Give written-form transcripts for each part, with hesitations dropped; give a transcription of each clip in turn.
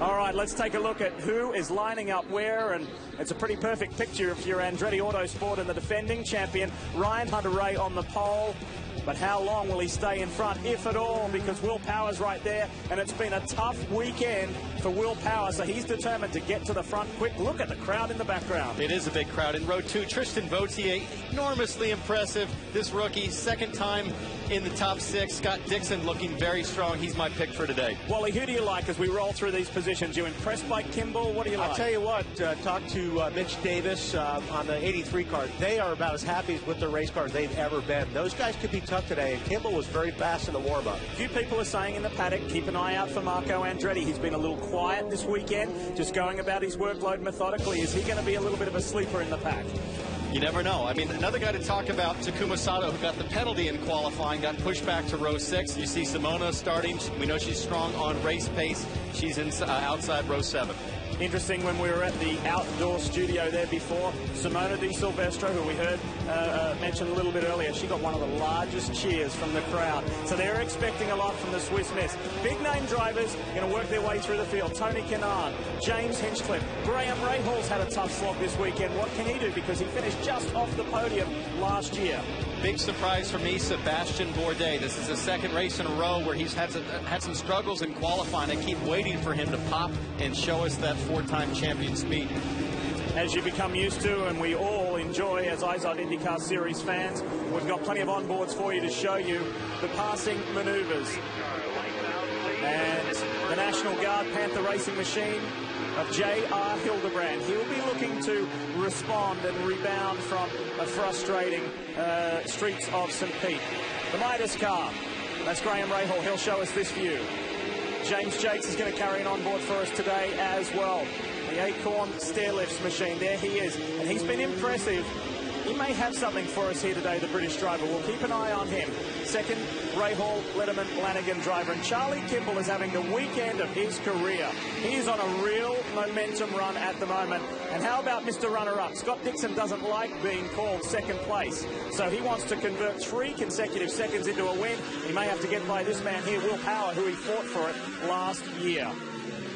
All right, let's take a look at who is lining up where, and it's a pretty perfect picture if you're Andretti Autosport and the defending champion, Ryan Hunter-Reay on the pole. But how long will he stay in front, if at all, because Will Power's right there, and it's been a tough weekend for Will Power, so he's determined to get to the front quick. Look at the crowd in the background. It is a big crowd. In row 2, Tristan Vautier, enormously impressive. This rookie, second time in the top 6. Scott Dixon looking very strong. He's my pick for today. Wally, who do you like as we roll through these positions? You impressed by Kimball? What do you like? I'll tell you what, talk to Mitch Davis on the 83 car. They are about as happy with their race cars they've ever been. Those guys could be tough today, and Kimball was very fast in the warm-up. A few people are saying in the paddock, keep an eye out for Marco Andretti. He's been a little quiet this weekend, just going about his workload methodically. Is he going to be a little bit of a sleeper in the pack? You never know. I mean, another guy to talk about, Takuma Sato, who got the penalty in qualifying, got pushed back to row 6. You see Simona starting. We know she's strong on race pace. She's outside row 7. Interesting, when we were at the outdoor studio there before, Simona Di Silvestro, who we heard mentioned a little bit earlier, she got one of the largest cheers from the crowd. So they're expecting a lot from the Swiss Miss. Big name drivers going to work their way through the field. Tony Kanaan, James Hinchcliffe, Graham Rahall's had a tough slog this weekend. What can he do? Because he finished just off the podium last year. Big surprise for me, Sebastian Bourdais. This is the second race in a row where he's had some struggles in qualifying. I keep waiting for him to pop and show us that 4-time champion speed. As you become used to, and we all enjoy as IZOD IndyCar Series fans, we've got plenty of onboards for you to show you the passing maneuvers. And the National Guard Panther Racing machine of J.R. Hildebrand. He'll be looking to respond and rebound from a frustrating streets of St. Pete. The Midas car, that's Graham Rahal. He'll show us this view. James Jakes is going to carry an onboard for us today as well. The Acorn Stairlifts machine, there he is, and he's been impressive. He may have something for us here today, the British driver. We'll keep an eye on him. Second, Rahal, Letterman, Lanigan driver. And Charlie Kimball is having the weekend of his career. He is on a real momentum run at the moment. And how about Mr. Runner-Up? Scott Dixon doesn't like being called second place. So he wants to convert 3 consecutive seconds into a win. He may have to get by this man here, Will Power, who he fought for it last year.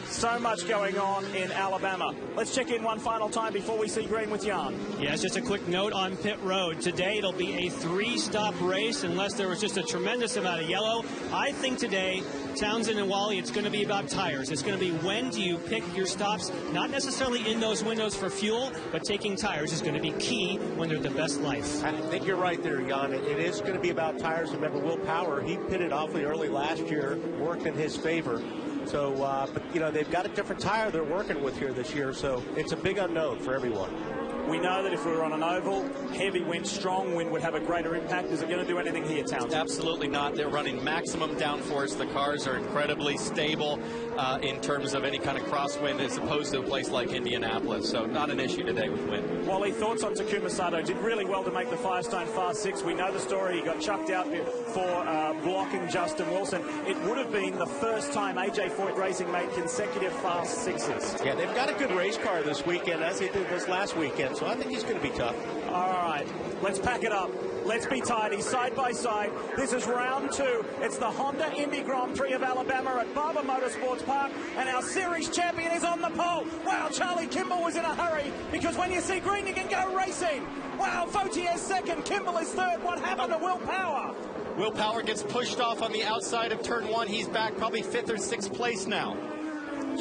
So much going on in Alabama. Let's check in one final time before we see green with Jan. Yes, just a quick note on pit road. Today it'll be a 3-stop race unless there was just a tremendous amount of yellow. I think today, Townsend and Wally, it's going to be about tires. It's going to be when do you pick your stops, not necessarily in those windows for fuel, but taking tires is going to be key when they're the best life. I think you're right there, Jan. It is going to be about tires. Remember, Will Power, he pitted awfully early last year, worked in his favor. So, but, you know, they've got a different tire they're working with here this year, so it's a big unknown for everyone. We know that if we were on an oval, heavy wind, strong wind would have a greater impact. Is it going to do anything here, Townsend? Absolutely not. They're running maximum downforce. The cars are incredibly stable in terms of any kind of crosswind as opposed to a place like Indianapolis. So not an issue today with wind. Wally, thoughts on Takuma Sato? Did really well to make the Firestone Fast 6. We know the story. He got chucked out for blocking Justin Wilson. It would have been the first time AJ Foyt Racing made consecutive Fast 6s. Yeah, they've got a good race car this weekend, as they did this last weekend. So I think he's going to be tough. All right, let's pack it up. Let's be tidy, side by side. This is round 2. It's the Honda Indy Grand Prix of Alabama at Barber Motorsports Park, and our series champion is on the pole. Wow, Charlie Kimball was in a hurry, because when you see green, you can go racing. Wow, Vautier's second, Kimball is third. What happened to Will Power? Will Power gets pushed off on the outside of turn 1. He's back probably 5th or 6th place now.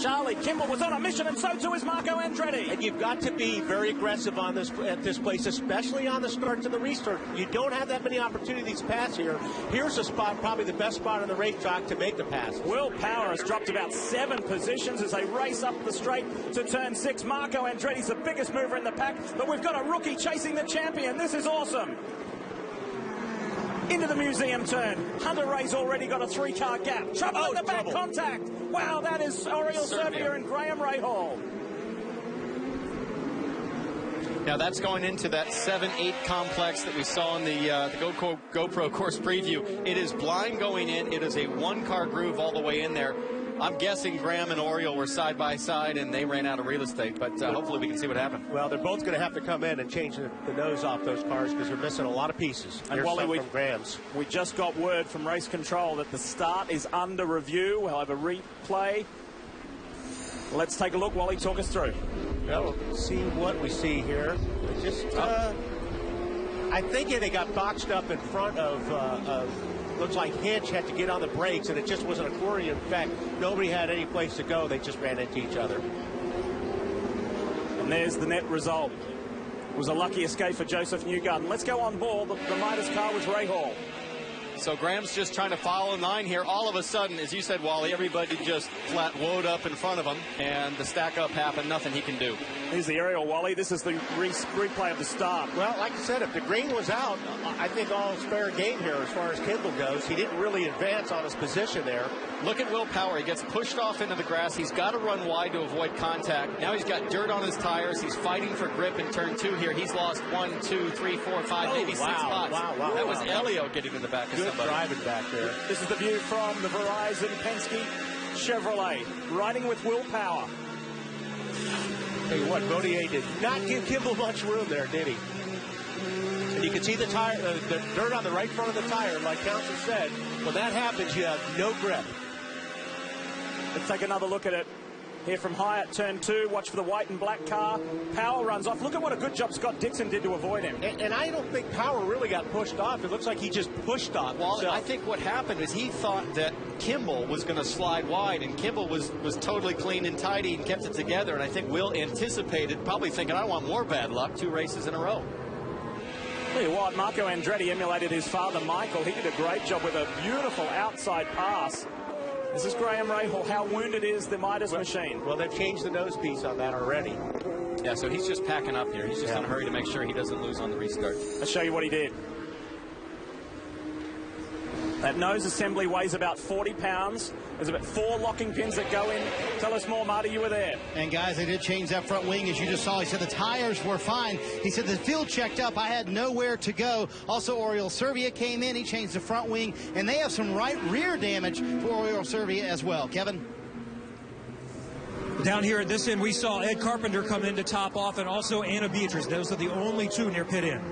Charlie Kimball was on a mission, and so too is Marco Andretti. And you've got to be very aggressive on this at this place, especially on the start to the restart. You don't have that many opportunities to pass here. Here's a spot, probably the best spot on the racetrack to make the pass. Will Power has dropped about 7 positions as they race up the straight to turn 6. Marco Andretti's the biggest mover in the pack, but we've got a rookie chasing the champion. This is awesome. Into the museum turn. Hunter-Reay's already got a 3-car gap. Trouble at the back, contact. Wow, that is Oriol Servier and Graham Rahal. Now that's going into that 7-8 complex that we saw in the GoPro course preview. It is blind going in. It is a 1-car groove all the way in there. I'm guessing Graham and Oriol were side by side and they ran out of real estate, but hopefully we can see what happened. Well, they're both going to have to come in and change the nose off those cars because they're missing a lot of pieces. And Wally, from Graham's. We just got word from race control that the start is under review. We'll have a replay. Let's take a look while he talks us through. Well, we'll see what we see here. Just, I think they got boxed up in front of looks like Hinch had to get on the brakes, and it just was an accordion effect. Nobody had any place to go. They just ran into each other. And there's the net result. It was a lucky escape for Joseph Newgarden. Let's go on board. The Midas car was Rahal. So Graham's just trying to follow in line here. All of a sudden, as you said, Wally, everybody just flat woed up in front of him, and the stack up happened. Nothing he can do. Here's the aerial, Wally. This is the replay of the start. Well, like I said, if the green was out, I think all's fair game here as far as Kimball goes. He didn't really advance on his position there. Look at Will Power. He gets pushed off into the grass. He's got to run wide to avoid contact. Now he's got dirt on his tires. He's fighting for grip in turn 2 here. He's lost 1, 2, 3, 4, 5, maybe 6 spots. Wow, that was Elio getting to the back of somebody. Good driving back there. This is the view from the Verizon Penske Chevrolet, riding with Will Power. Tell you what, Vautier did not give Kimball much room there, did he? And you can see the tire, the dirt on the right front of the tire, like Council said. When that happens, you have no grip. Let's take another look at it. Here from high at turn 2, watch for the white and black car. Power runs off. Look at what a good job Scott Dixon did to avoid him. And I don't think Power really got pushed off. It looks like he just pushed off. Well, I think what happened is he thought that Kimball was going to slide wide, and Kimball was totally clean and tidy and kept it together. And I think Will anticipated, probably thinking, I want more bad luck, 2 races in a row. Tell you what, Marco Andretti emulated his father, Michael. He did a great job with a beautiful outside pass. This is Graham Rahal. How wounded is the Midas machine? Well, they've changed the nose piece on that already. Yeah, so he's just packing up here. He's just in a hurry to make sure he doesn't lose on the restart. Let's show you what he did. That nose assembly weighs about 40 pounds. There's about 4 locking pins that go in. Tell us more, Marty. You were there. And, guys, they did change that front wing, as you just saw. He said the tires were fine. He said the field checked up. I had nowhere to go. Also, Oriol Servia came in. He changed the front wing. And they have some right rear damage for Oriol Servia as well. Kevin? Down here at this end, we saw Ed Carpenter come in to top off, and also Anna Beatrice. Those are the only 2 near pit end.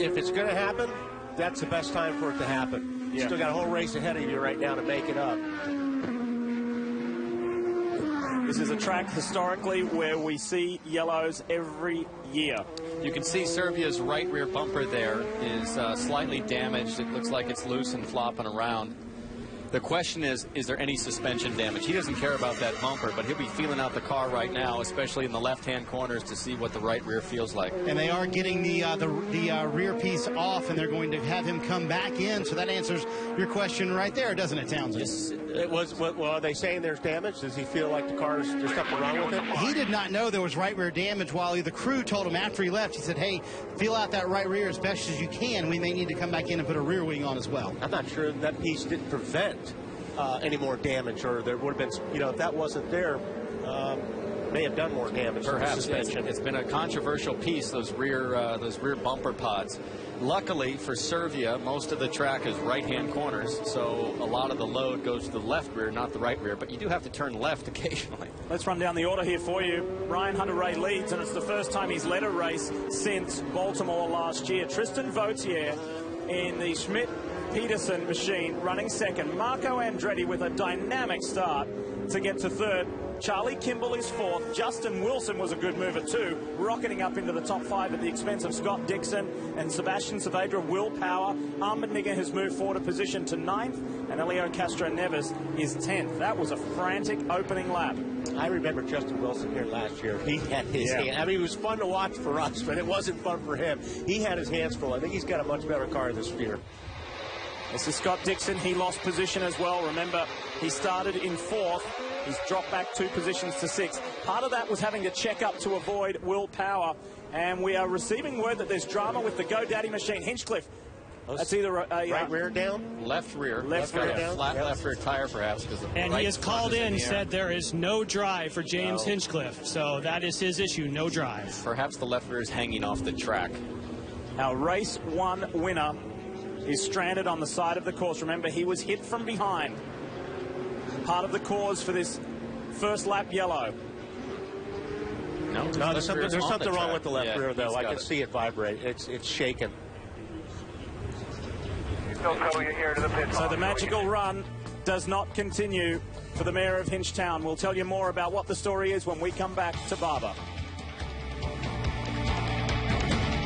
If it's going to happen, that's the best time for it to happen. You still got a whole race ahead of you right now to make it up. This is a track historically where we see yellows every year. You can see Servia's right rear bumper there is slightly damaged. It looks like it's loose and flopping around. The question is there any suspension damage? He doesn't care about that bumper, but he'll be feeling out the car right now, especially in the left-hand corners, to see what the right rear feels like. And they are getting the rear piece off, and they're going to have him come back in. So that answers your question right there, doesn't it, Townsend? Yes. It was. Well, are they saying there's damage? Does he feel like the car's there's something wrong with it? He did not know there was right rear damage. While the crew told him after he left, he said, "Hey, feel out that right rear as best as you can. We may need to come back in and put a rear wing on as well." I'm not sure that piece didn't prevent any more damage, or there would have been, if that wasn't there, may have done more damage. Perhaps. Suspension. It's been a controversial piece, those rear bumper pods. Luckily for Servia, most of the track is right-hand corners, so a lot of the load goes to the left rear, not the right rear, but you do have to turn left occasionally. Let's run down the order here for you. Ryan Hunter-Reay leads, and it's the first time he's led a race since Baltimore last year. Tristan Vautier in the Schmidt-Peterson machine running second. Marco Andretti with a dynamic start to get to third. Charlie Kimball is fourth. Justin Wilson was a good move at 2, rocketing up into the top 5 at the expense of Scott Dixon and Sebastian Saavedra. Will Power. Armand Nigger has moved forward a position to 9th, and Elio Castro Neves is 10th. That was a frantic opening lap. I remember Justin Wilson here last year. He had his hand. I mean, it was fun to watch for us, but it wasn't fun for him. He had his hands full. I think he's got a much better car this year. This is Scott Dixon. He lost position as well. Remember, he started in 4th. He's dropped back 2 positions to 6th. Part of that was having to check up to avoid Will Power. And we are receiving word that there's drama with the GoDaddy machine. Hinchcliffe. That's either a right rear down? Left rear. Left rear down. Flat left rear tire, perhaps. And he has called in and said there is no drive for James Hinchcliffe. So that is his issue, no drive. Perhaps the left rear is hanging off the track. Our race 1 winner is stranded on the side of the course. Remember, he was hit from behind. Part of the cause for this first lap yellow. No, there's something wrong with the left rear, though. I can see it vibrate. It's shaking. So the magical run does not continue for the Mayor of Hinchtown. We'll tell you more about what the story is when we come back to Barber.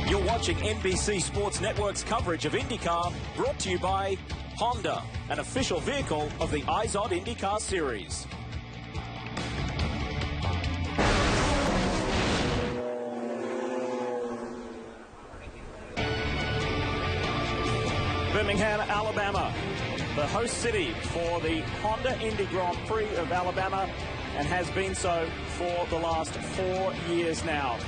You're watching NBC Sports Network's coverage of IndyCar, brought to you by Honda, an official vehicle of the IZOD IndyCar Series. Birmingham, Alabama, the host city for the Honda Indy Grand Prix of Alabama, and has been so for the last 4 years now.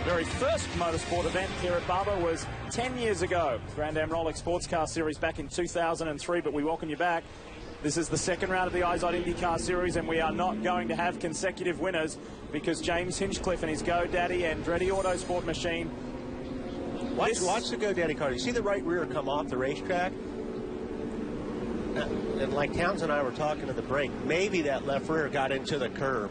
Very first motorsport event here at Barber was 10 years ago. Grande Prêmio Sports Car Series back in 2003, but we welcome you back. This is the second round of the IZOD IndyCar Series, and we are not going to have consecutive winners because James Hinchcliffe and his GoDaddy Andretti Autosport machine. Watch the GoDaddy car. You see the right rear come off the racetrack? And like Towns and I were talking at the break, maybe that left rear got into the curb.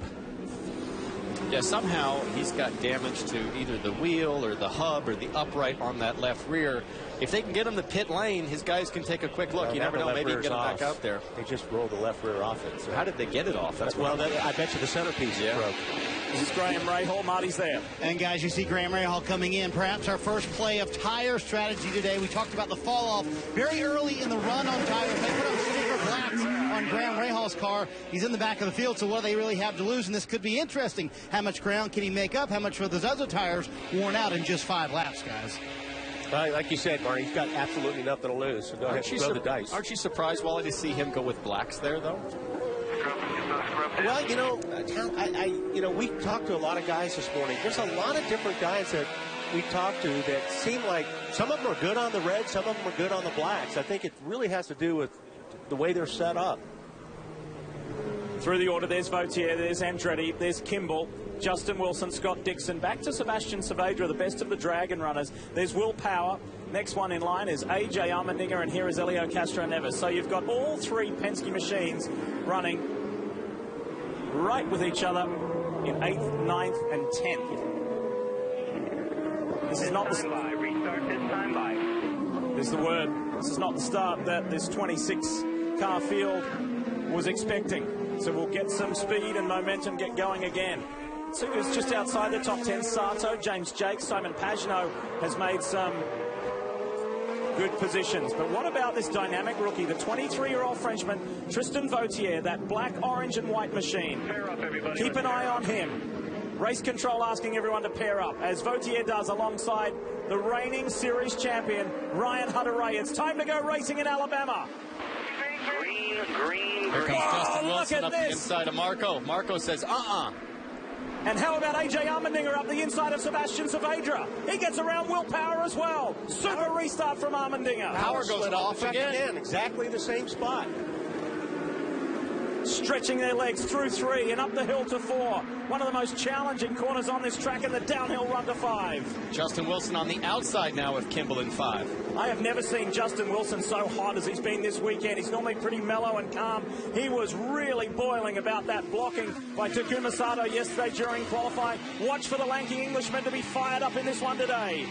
Yeah, somehow he's got damage to either the wheel or the hub or the upright on that left rear. If they can get him to pit lane, his guys can take a quick look. You never know, maybe you can get him back out there. They just rolled the left rear off it. So. How did they get it off? Well, I bet you the centerpiece is broke. This is Graham Rahal. Marty's there. And guys, you see Graham Rahal coming in. Perhaps our first play of tire strategy today. We talked about the fall off very early in the run on tires. They put on silver blacks on Graham Rahal's car. He's in the back of the field, so what do they really have to lose? And this could be interesting. How much ground can he make up? How much were those other tires worn out in just 5 laps, guys? Like you said, Marty, he's got absolutely nothing to lose. So go ahead and throw the dice. Aren't you surprised, Wally, to see him go with blacks there, though? Well, you know, we talked to a lot of guys this morning. There's a lot of different guys that we talked to that seem like some of them are good on the red, some of them are good on the blacks. I think it really has to do with the way they're set up. Through the order, there's Vautier, there's Andretti, there's Kimball, Justin Wilson, Scott Dixon, back to Sebastian Saavedra, the best of the Dragon runners. There's Will Power. Next one in line is A.J. Allmendinger, and here is Elio Castro-Neves. So you've got all 3 Penske machines running right with each other in 8th, 9th, and 10th. This is not the There's the word. This is not the start that this 26-car field was expecting. So we'll get some speed and momentum get going again. So it's just outside the top 10. Sato, James Jake, Simon Pagenaud has made some good positions. But what about this dynamic rookie, the 23-year-old Frenchman, Tristan Vautier, that black, orange, and white machine? Keep an eye on him. Race control asking everyone to pair up, as Vautier does alongside the reigning series champion, Ryan Hunter-Reay. It's time to go racing in Alabama. Green. Here comes Justin Wilson up the inside of Marco. Marco says, And how about A.J. Allmendinger up the inside of Sebastian Saavedra? He gets around Will Power as well. Super restart from Allmendinger. Power goes off again. Exactly the same spot. Stretching their legs through 3 and up the hill to 4. One of the most challenging corners on this track, and the downhill run to 5. Justin Wilson on the outside now with Kimball in 5. I have never seen Justin Wilson so hot as he's been this weekend. He's normally pretty mellow and calm. He was really boiling about that blocking by Takuma Sato yesterday during qualifying. Watch for the lanky Englishman to be fired up in this one today.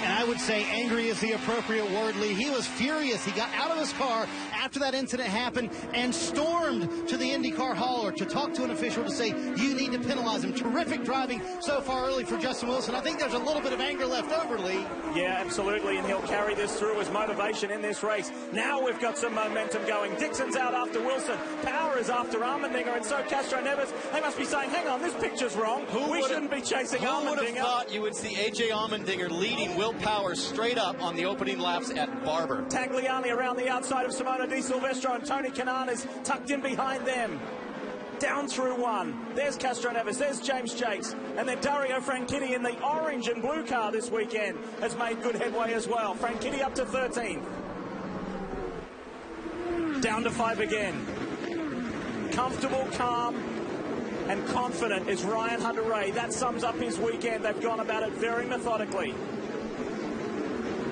And I would say angry is the appropriate word, Lee. He was furious. He got out of his car after that incident happened and stormed to the IndyCar hauler to talk to an official to say, you need to penalize him. Terrific driving so far early for Justin Wilson. I think there's a little bit of anger left over, Lee. Yeah, absolutely, and he'll carry this through as motivation in this race. Now we've got some momentum going. Dixon's out after Wilson. Power is after Allmendinger, and so Castro-Neves. They must be saying, hang on, this picture's wrong. We shouldn't be chasing Allmendinger. Who would have thought you would see A.J. Allmendinger leading Will Power straight up on the opening laps at Barber? Tagliani around the outside of Simona Di Silvestro, and Tony Kanaan is tucked in behind them. Down through 1. There's Castro-Neves, there's James Jakes, and then Dario Franchitti in the orange and blue car this weekend has made good headway as well. Franchitti up to 13th. Down to 5 again. Comfortable, calm, and confident is Ryan Hunter-Reay. That sums up his weekend. They've gone about it very methodically.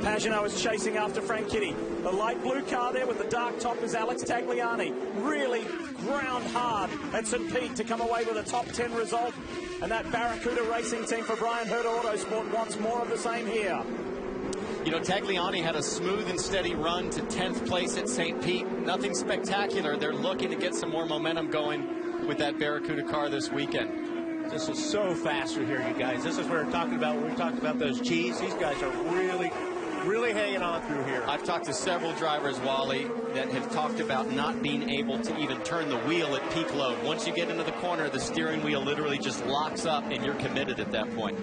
Pagenaud is chasing after Franchitti. The light blue car there with the dark top is Alex Tagliani. Really ground hard at St. Pete to come away with a top 10 result. And that Barracuda racing team for Brian Herter Autosport wants more of the same here. You know, Tagliani had a smooth and steady run to 10th place at St. Pete. Nothing spectacular. They're looking to get some more momentum going with that Barracuda car this weekend. This is so faster here, you guys. This is what we're talking about when we talked about those G's. These guys are really hanging on through here. I've talked to several drivers, Wally, that have talked about not being able to even turn the wheel at peak load. Once you get into the corner, the steering wheel literally just locks up and you're committed at that point.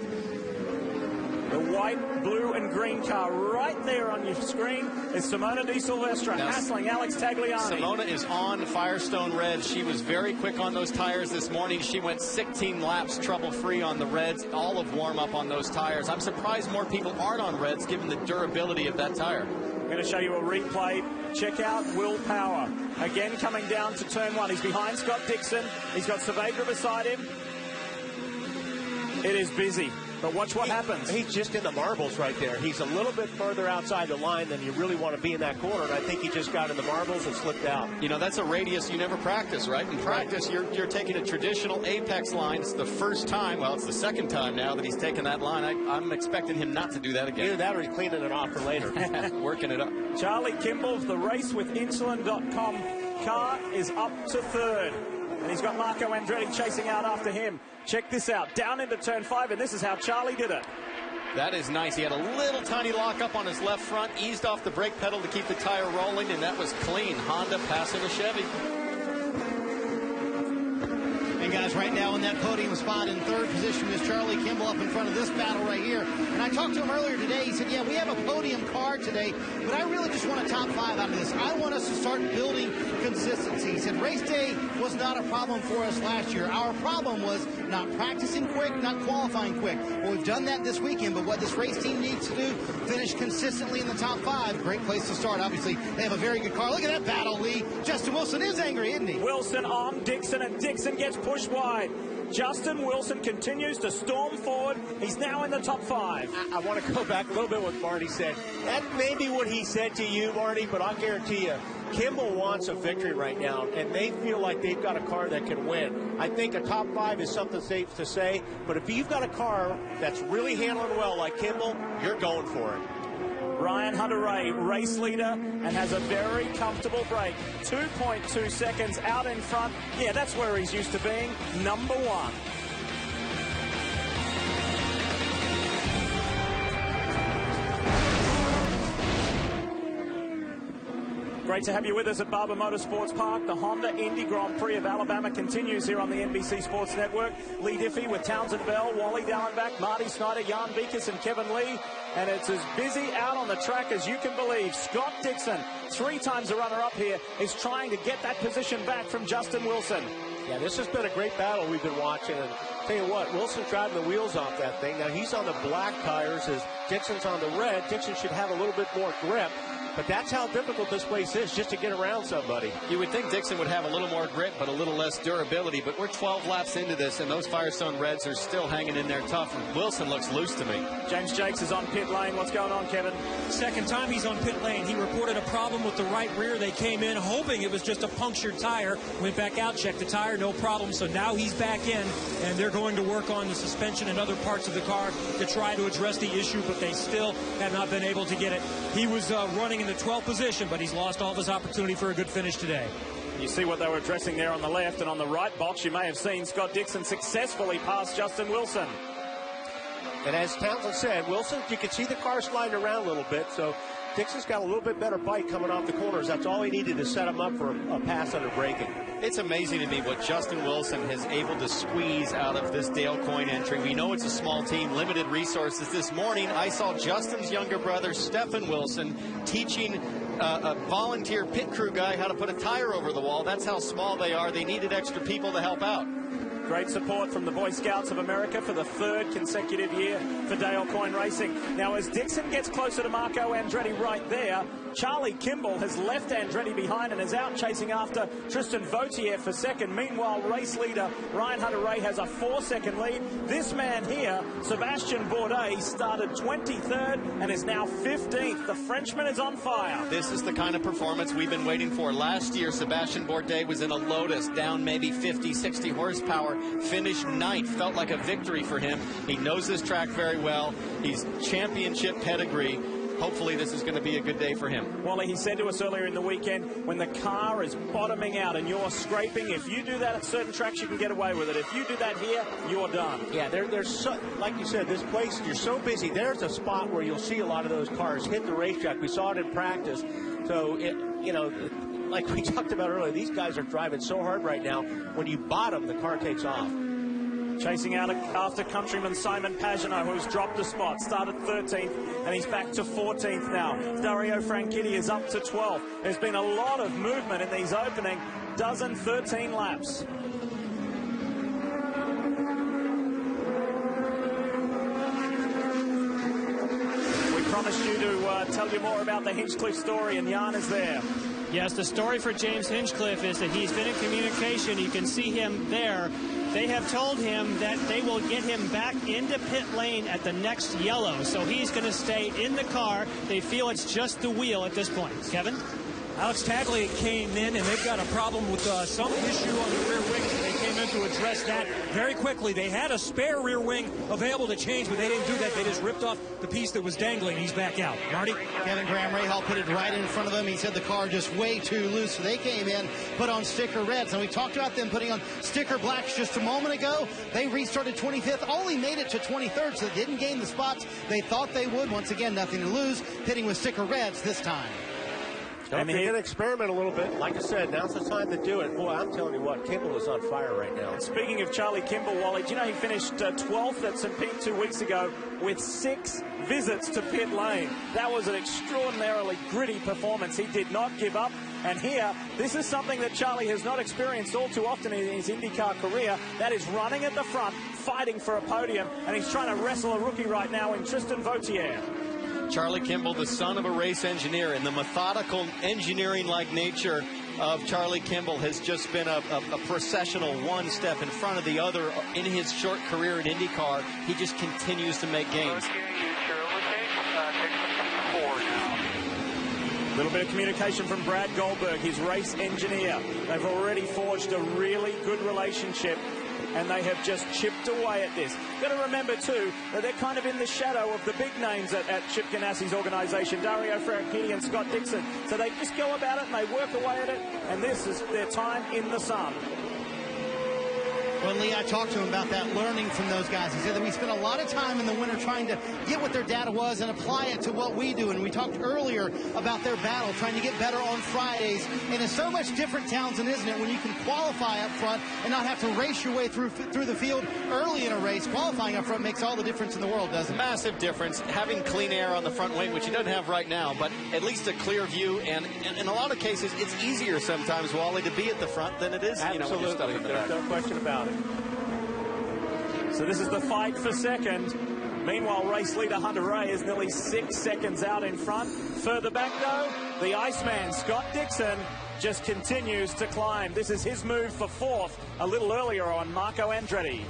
The white, blue, and green car right there on your screen is Simona Di Silvestre hassling Alex Tagliani. Simona is on Firestone Reds. She was very quick on those tires this morning. She went 16 laps trouble-free on the Reds, all of warm-up on those tires. I'm surprised more people aren't on Reds given the durability of that tire. I'm going to show you a replay. Check out Will Power. Again, coming down to turn one. He's behind Scott Dixon. He's got Saavedra beside him. It is busy. But watch what happens. He's just in the marbles right there. He's a little bit further outside the line than you really want to be in that corner, and I think he just got in the marbles and slipped out. You know, that's a radius you never practice, right? In practice, you're taking a traditional apex line. It's the first time, well, it's the second time now that he's taken that line. I'm expecting him not to do that again. Either that or he's cleaning it off for later. Working it up. Charlie Kimball of the racewithinsulin.com car is up to third. And he's got Marco Andretti chasing out after him. Check this out. Down into turn 5, and this is how Charlie did it. That is nice. He had a little tiny lockup on his left front, eased off the brake pedal to keep the tire rolling, and that was clean. Honda passing a Chevy. And guys, right now in that podium spot in third position is Charlie Kimball up in front of this battle right here. And I talked to him earlier today. He said, yeah, we have a podium car today, but I really just want a top 5 out of this. I want us to start building consistency. He said race day was not a problem for us last year. Our problem was not practicing quick, not qualifying quick. Well, we've done that this weekend, but what this race team needs to do, finish consistently in the top 5. Great place to start. Obviously, they have a very good car. Look at that battle, Lee. Justin Wilson is angry, isn't he? Wilson on Dixon, and Dixon gets pushed wide. Justin Wilson continues to storm forward. He's now in the top 5. I want to go back a little bit what Marty said. That may be what he said to you, Marty, but I'll guarantee you, Kimball wants a victory right now, and they feel like they've got a car that can win. I think a top 5 is something safe to say, but if you've got a car that's really handling well like Kimball, you're going for it. Ryan Hunter-Reay, race leader, and has a very comfortable break. 2.2 seconds out in front. Yeah, that's where he's used to being, number 1. Great to have you with us at Barber Motorsports Park. The Honda Indy Grand Prix of Alabama continues here on the NBC Sports Network. Lee Diffie with Townsend Bell, Wally Dallenbach, Marty Snyder, Jan Beekes, and Kevin Lee. And it's as busy out on the track as you can believe. Scott Dixon, 3 times the runner-up here, is trying to get that position back from Justin Wilson. Yeah, this has been a great battle we've been watching. And tell you what, Wilson's driving the wheels off that thing. Now, he's on the black tires as Dixon's on the red. Dixon should have a little bit more grip. But that's how difficult this place is, just to get around somebody. You would think Dixon would have a little more grip, but a little less durability. But we're 12 laps into this, and those Firestone Reds are still hanging in there tough. And Wilson looks loose to me. James Jakes is on pit lane. What's going on, Kevin? Second time he's on pit lane. He reported a problem with the right rear. They came in hoping it was just a punctured tire. Went back out, checked the tire, no problem. So now he's back in, and they're going to work on the suspension and other parts of the car to try to address the issue, but they still have not been able to get it. He was running in the 12th position, but he's lost all of his opportunity for a good finish today. You see what they were addressing there on the left, and on the right box you may have seen Scott Dixon successfully pass Justin Wilson. And as Townsend said, Wilson, you can see the car sliding around a little bit, so Dixon's got a little bit better bite coming off the corners. That's all he needed to set him up for a pass under braking. It's amazing to me what Justin Wilson has able to squeeze out of this Dale Coyne entry. We know it's a small team, limited resources. This morning, I saw Justin's younger brother, Stephen Wilson, teaching a volunteer pit crew guy how to put a tire over the wall. That's how small they are. They needed extra people to help out. Great support from the Boy Scouts of America for the 3rd consecutive year for Dale Coyne Racing. Now, as Dixon gets closer to Marco Andretti right there, Charlie Kimball has left Andretti behind and is out chasing after Tristan Vautier for second. Meanwhile, race leader Ryan Hunter-Reay has a 4-second lead. This man here, Sebastian Bourdais, started 23rd and is now 15th. The Frenchman is on fire. This is the kind of performance we've been waiting for. Last year, Sebastian Bourdais was in a Lotus, down maybe 50, 60 horsepower, finished 9th. Felt like a victory for him. He knows this track very well. He's championship pedigree. hopefully this is going to be a good day for him. Wally, he said to us earlier in the weekend, when the car is bottoming out and you're scraping, if you do that at certain tracks, you can get away with it. If you do that here, you're done. Yeah, there's so, like you said, this place, you're so busy. There's a spot where you'll see a lot of those cars hit the racetrack. We saw it in practice. So, you know, like we talked about earlier, these guys are driving so hard right now. When you bottom, the car takes off. Chasing out after countryman Simon Pagenaud, who's dropped a spot, started 13th, and he's back to 14th now. Dario Franchitti is up to 12th. There's been a lot of movement in these opening 13 laps. We promised you to tell you more about the Hinchcliffe story, and Jan is there. Yes, the story for James Hinchcliffe is that he's been in communication. You can see him there. They have told him that they will get him back into pit lane at the next yellow. So he's going to stay in the car. They feel it's just the wheel at this point. Kevin? Alex Taglier came in, and they've got a problem with some issue on the rear wing. They came in to address that very quickly. They had a spare rear wing available to change, but they didn't do that. They just ripped off the piece that was dangling. He's back out. Marty? Kevin Graham Rahal put it right in front of them. He said the car just way too loose, so they came in, put on sticker reds. And we talked about them putting on sticker blacks just a moment ago. They restarted 25th, only made it to 23rd, so they didn't gain the spots they thought they would. Once again, nothing to lose, hitting with sticker reds this time. And they're going to experiment a little bit. Like I said, now's the time to do it. Boy, I'm telling you what, Kimball is on fire right now. Speaking of Charlie Kimball, Wally, do you know he finished 12th at St. Pete 2 weeks ago with 6 visits to pit lane? That was an extraordinarily gritty performance. He did not give up. And here, this is something that Charlie has not experienced all too often in his IndyCar career. That is running at the front, fighting for a podium. And he's trying to wrestle a rookie right now in Tristan Vautier. Charlie Kimball, the son of a race engineer, and the methodical engineering-like nature of Charlie Kimball has just been a processional one step in front of the other in his short career in IndyCar. He just continues to make gains. A little bit of communication from Brad Goldberg, his race engineer. They've already forged a really good relationship, and they have just chipped away at this. Got to remember, too, that they're kind of in the shadow of the big names at Chip Ganassi's organization, Dario Franchitti and Scott Dixon. So they just go about it and they work away at it, and this is their time in the sun. Well, Lee, I talked to him about that, learning from those guys. He said that we spent a lot of time in the winter trying to get what their data was and apply it to what we do. And we talked earlier about their battle, trying to get better on Fridays. And it's so much different, Townsend, isn't it, when you can qualify up front and not have to race your way through the field early in a race. Qualifying up front makes all the difference in the world, doesn't it? Massive difference. Having clean air on the front wing, which he doesn't have right now, but at least a clear view. And in a lot of cases, it's easier sometimes, Wally, to be at the front than it is, you know, when you're stuck in the back. There's no question about it. So this is the fight for second. Meanwhile, race leader Hunter Ray is nearly 6 seconds out in front. Further back, though, the Iceman, Scott Dixon, just continues to climb. This is his move for 4th a little earlier on Marco Andretti.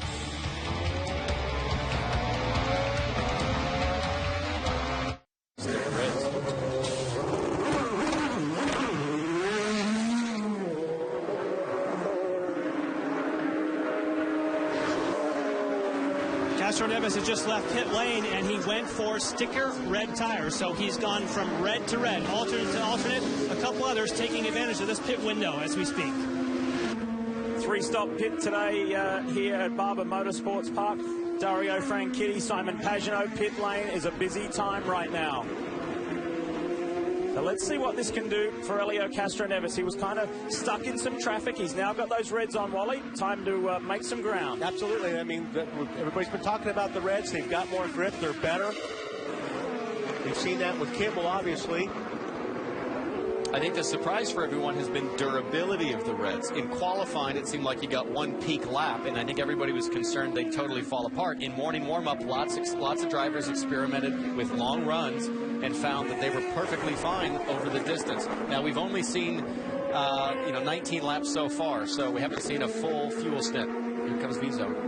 Castroneves has just left pit lane, and he went for sticker red tires. So he's gone from red to red, alternate to alternate. A couple others taking advantage of this pit window as we speak. 3-stop pit today here at Barber Motorsports Park. Dario Franchitti, Simon Pagenaud. Pit lane is a busy time right now. So let's see what this can do for Helio Castroneves. He was kind of stuck in some traffic. He's now got those reds on, Wally. Time to make some ground. Absolutely. I mean, everybody's been talking about the reds. They've got more grip. They're better. We've seen that with Kimball, obviously. I think the surprise for everyone has been durability of the reds. In qualifying, it seemed like you got one peak lap, and I think everybody was concerned they'd totally fall apart. In morning warm-up, lots of drivers experimented with long runs and found that they were perfectly fine over the distance. Now, we've only seen 19 laps so far, so we haven't seen a full fuel stint. Here comes Vizo.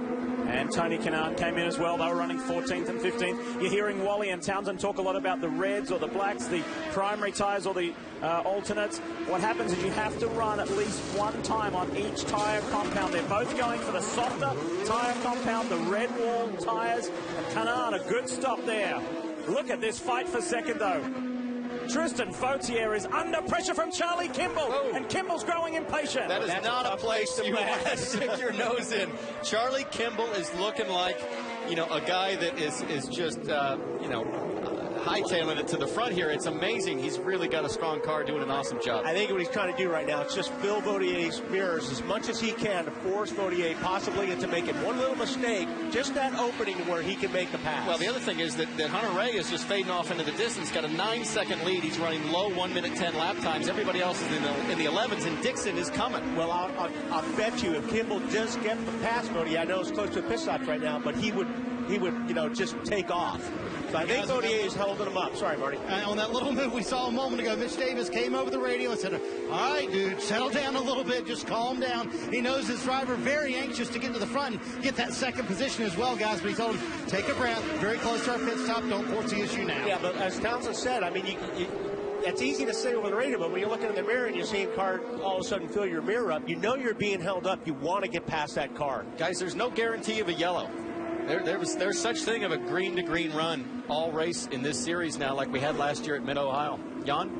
And Tony Kanaan came in as well. They were running 14th and 15th. You're hearing Wally and Townsend talk a lot about the reds or the blacks, the primary tires or the alternates. What happens is you have to run at least one time on each tire compound. They're both going for the softer tire compound, the red wall tires. And Kanaan, a good stop there. Look at this fight for second, though. Tristan Vautier is under pressure from Charlie Kimball, and Kimball's growing impatient. That is not a place you want to stick your nose in. Charlie Kimball is looking like, you know, a guy that is just, you know, hightailing it to the front here. It's amazing. He's really got a strong car, doing an awesome job. I think what he's trying to do right now is just fill Vautier's mirrors as much as he can to force Vautier possibly into making one little mistake, just that opening where he can make the pass. Well, the other thing is that Hunter Ray is just fading off into the distance, got a 9-second lead. He's running low 1:10 lap times. Everybody else is in the 11s, and Dixon is coming. Well, I'll bet you if Kimball does get the pass, Vautier, I know it's close to the pit stops right now, but he would, you know, just take off. So I think Vautier is holding him up. Sorry, Marty. On that little move we saw a moment ago, Mitch Davis came over the radio and said, all right, dude, settle down a little bit. Just calm down. He knows his driver very anxious to get to the front and get that second position as well, guys. But he told him, take a breath. Very close to our pit stop. Don't force the issue now. Yeah, but as Townsend said, I mean, it's easy to say over the radio, but when you're looking in the mirror and you're seeing a car all of a sudden fill your mirror up, you know you're being held up. You want to get past that car. Guys, there's no guarantee of a yellow. There's such thing of a green-to-green run all race in this series now, like we had last year at Mid-Ohio. Jan?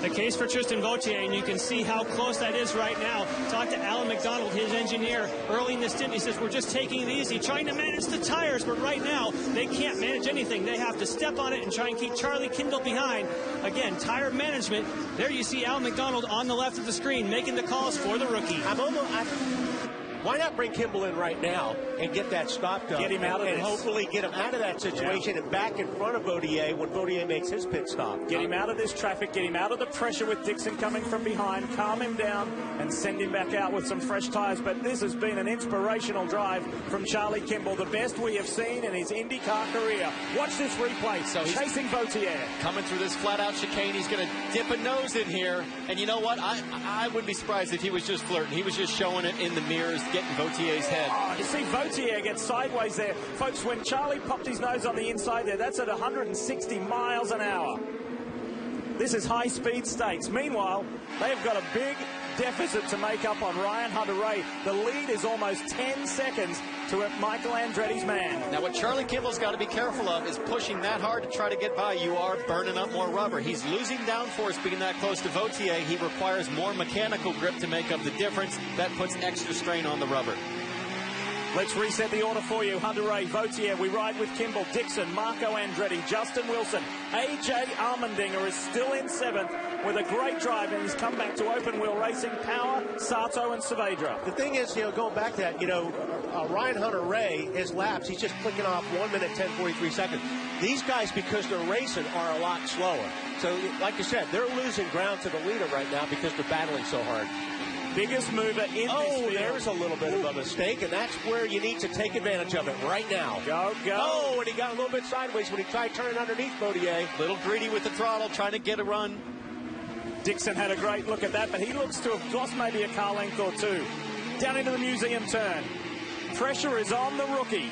The case for Tristan Vautier, and you can see how close that is right now. Talk to Alan McDonald, his engineer, early in the stint. He says, we're just taking it easy, trying to manage the tires, but right now they can't manage anything. They have to step on it and try and keep Charlie Kimball behind. Again, tire management. There you see Alan McDonald on the left of the screen making the calls for the rookie. Why not bring Kimball in right now and get that stop done? Get him out of and this. hopefully get him out of that situation and back in front of Vautier when Vautier makes his pit stop. Get him out of this traffic, get him out of the pressure with Dixon coming from behind, calm him down and send him back out with some fresh tires. But this has been an inspirational drive from Charlie Kimball, the best we have seen in his IndyCar career. Watch this replay. So he's chasing Vautier. Coming through this flat-out chicane, he's going to dip a nose in here. And you know what? I wouldn't be surprised if he was just flirting. He was just showing it in the mirrors, getting Vautier's head. Oh, you see Vautier get sideways there. Folks, when Charlie popped his nose on the inside there, that's at 160 miles an hour. This is high-speed stakes. Meanwhile, they have got a big deficit to make up on Ryan Hunter-Reay. The lead is almost 10 seconds to Michael Andretti's man. Now, what Charlie Kimball's got to be careful of is pushing that hard to try to get by. You are burning up more rubber. He's losing downforce being that close to Vautier. He requires more mechanical grip to make up the difference. That puts extra strain on the rubber. Let's reset the order for you. Hunter-Reay, Vautier, we ride with Kimball, Dixon, Marco Andretti, Justin Wilson. A.J. Allmendinger is still in 7th with a great drive, and he's come back to open-wheel racing. Power, Sato, and Saavedra. The thing is, going back to that, Ryan Hunter-Reay, his laps, he's just clicking off 1:10:43 seconds. These guys, because they're racing, are a lot slower. So, like you said, they're losing ground to the leader right now because they're battling so hard. Biggest mover in this field. There's a little bit of a mistake, and that's where you need to take advantage of it right now. Go. Oh, and he got a little bit sideways when he tried turning underneath Vautier. Little greedy with the throttle, trying to get a run. Dixon had a great look at that, but he looks to have lost maybe a car length or two. Down into the museum turn. Pressure is on the rookie.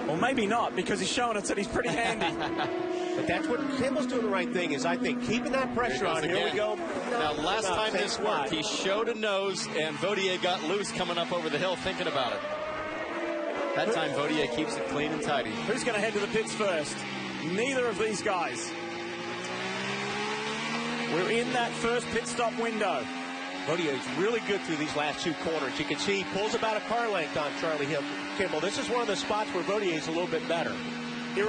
Or maybe not, because he's showing us that he's pretty handy. But that's what Kimball's doing the right thing is, I think, keeping that pressure on. Here we go. Now, last time this worked, he showed a nose, and Vautier got loose coming up over the hill thinking about it. That time, Vautier keeps it clean and tidy. Who's going to head to the pits first? Neither of these guys. We're in that first pit stop window. Vautier's really good through these last 2 corners. You can see he pulls about a car length on Charlie Kimball. This is one of the spots where Vautier's a little bit better. Go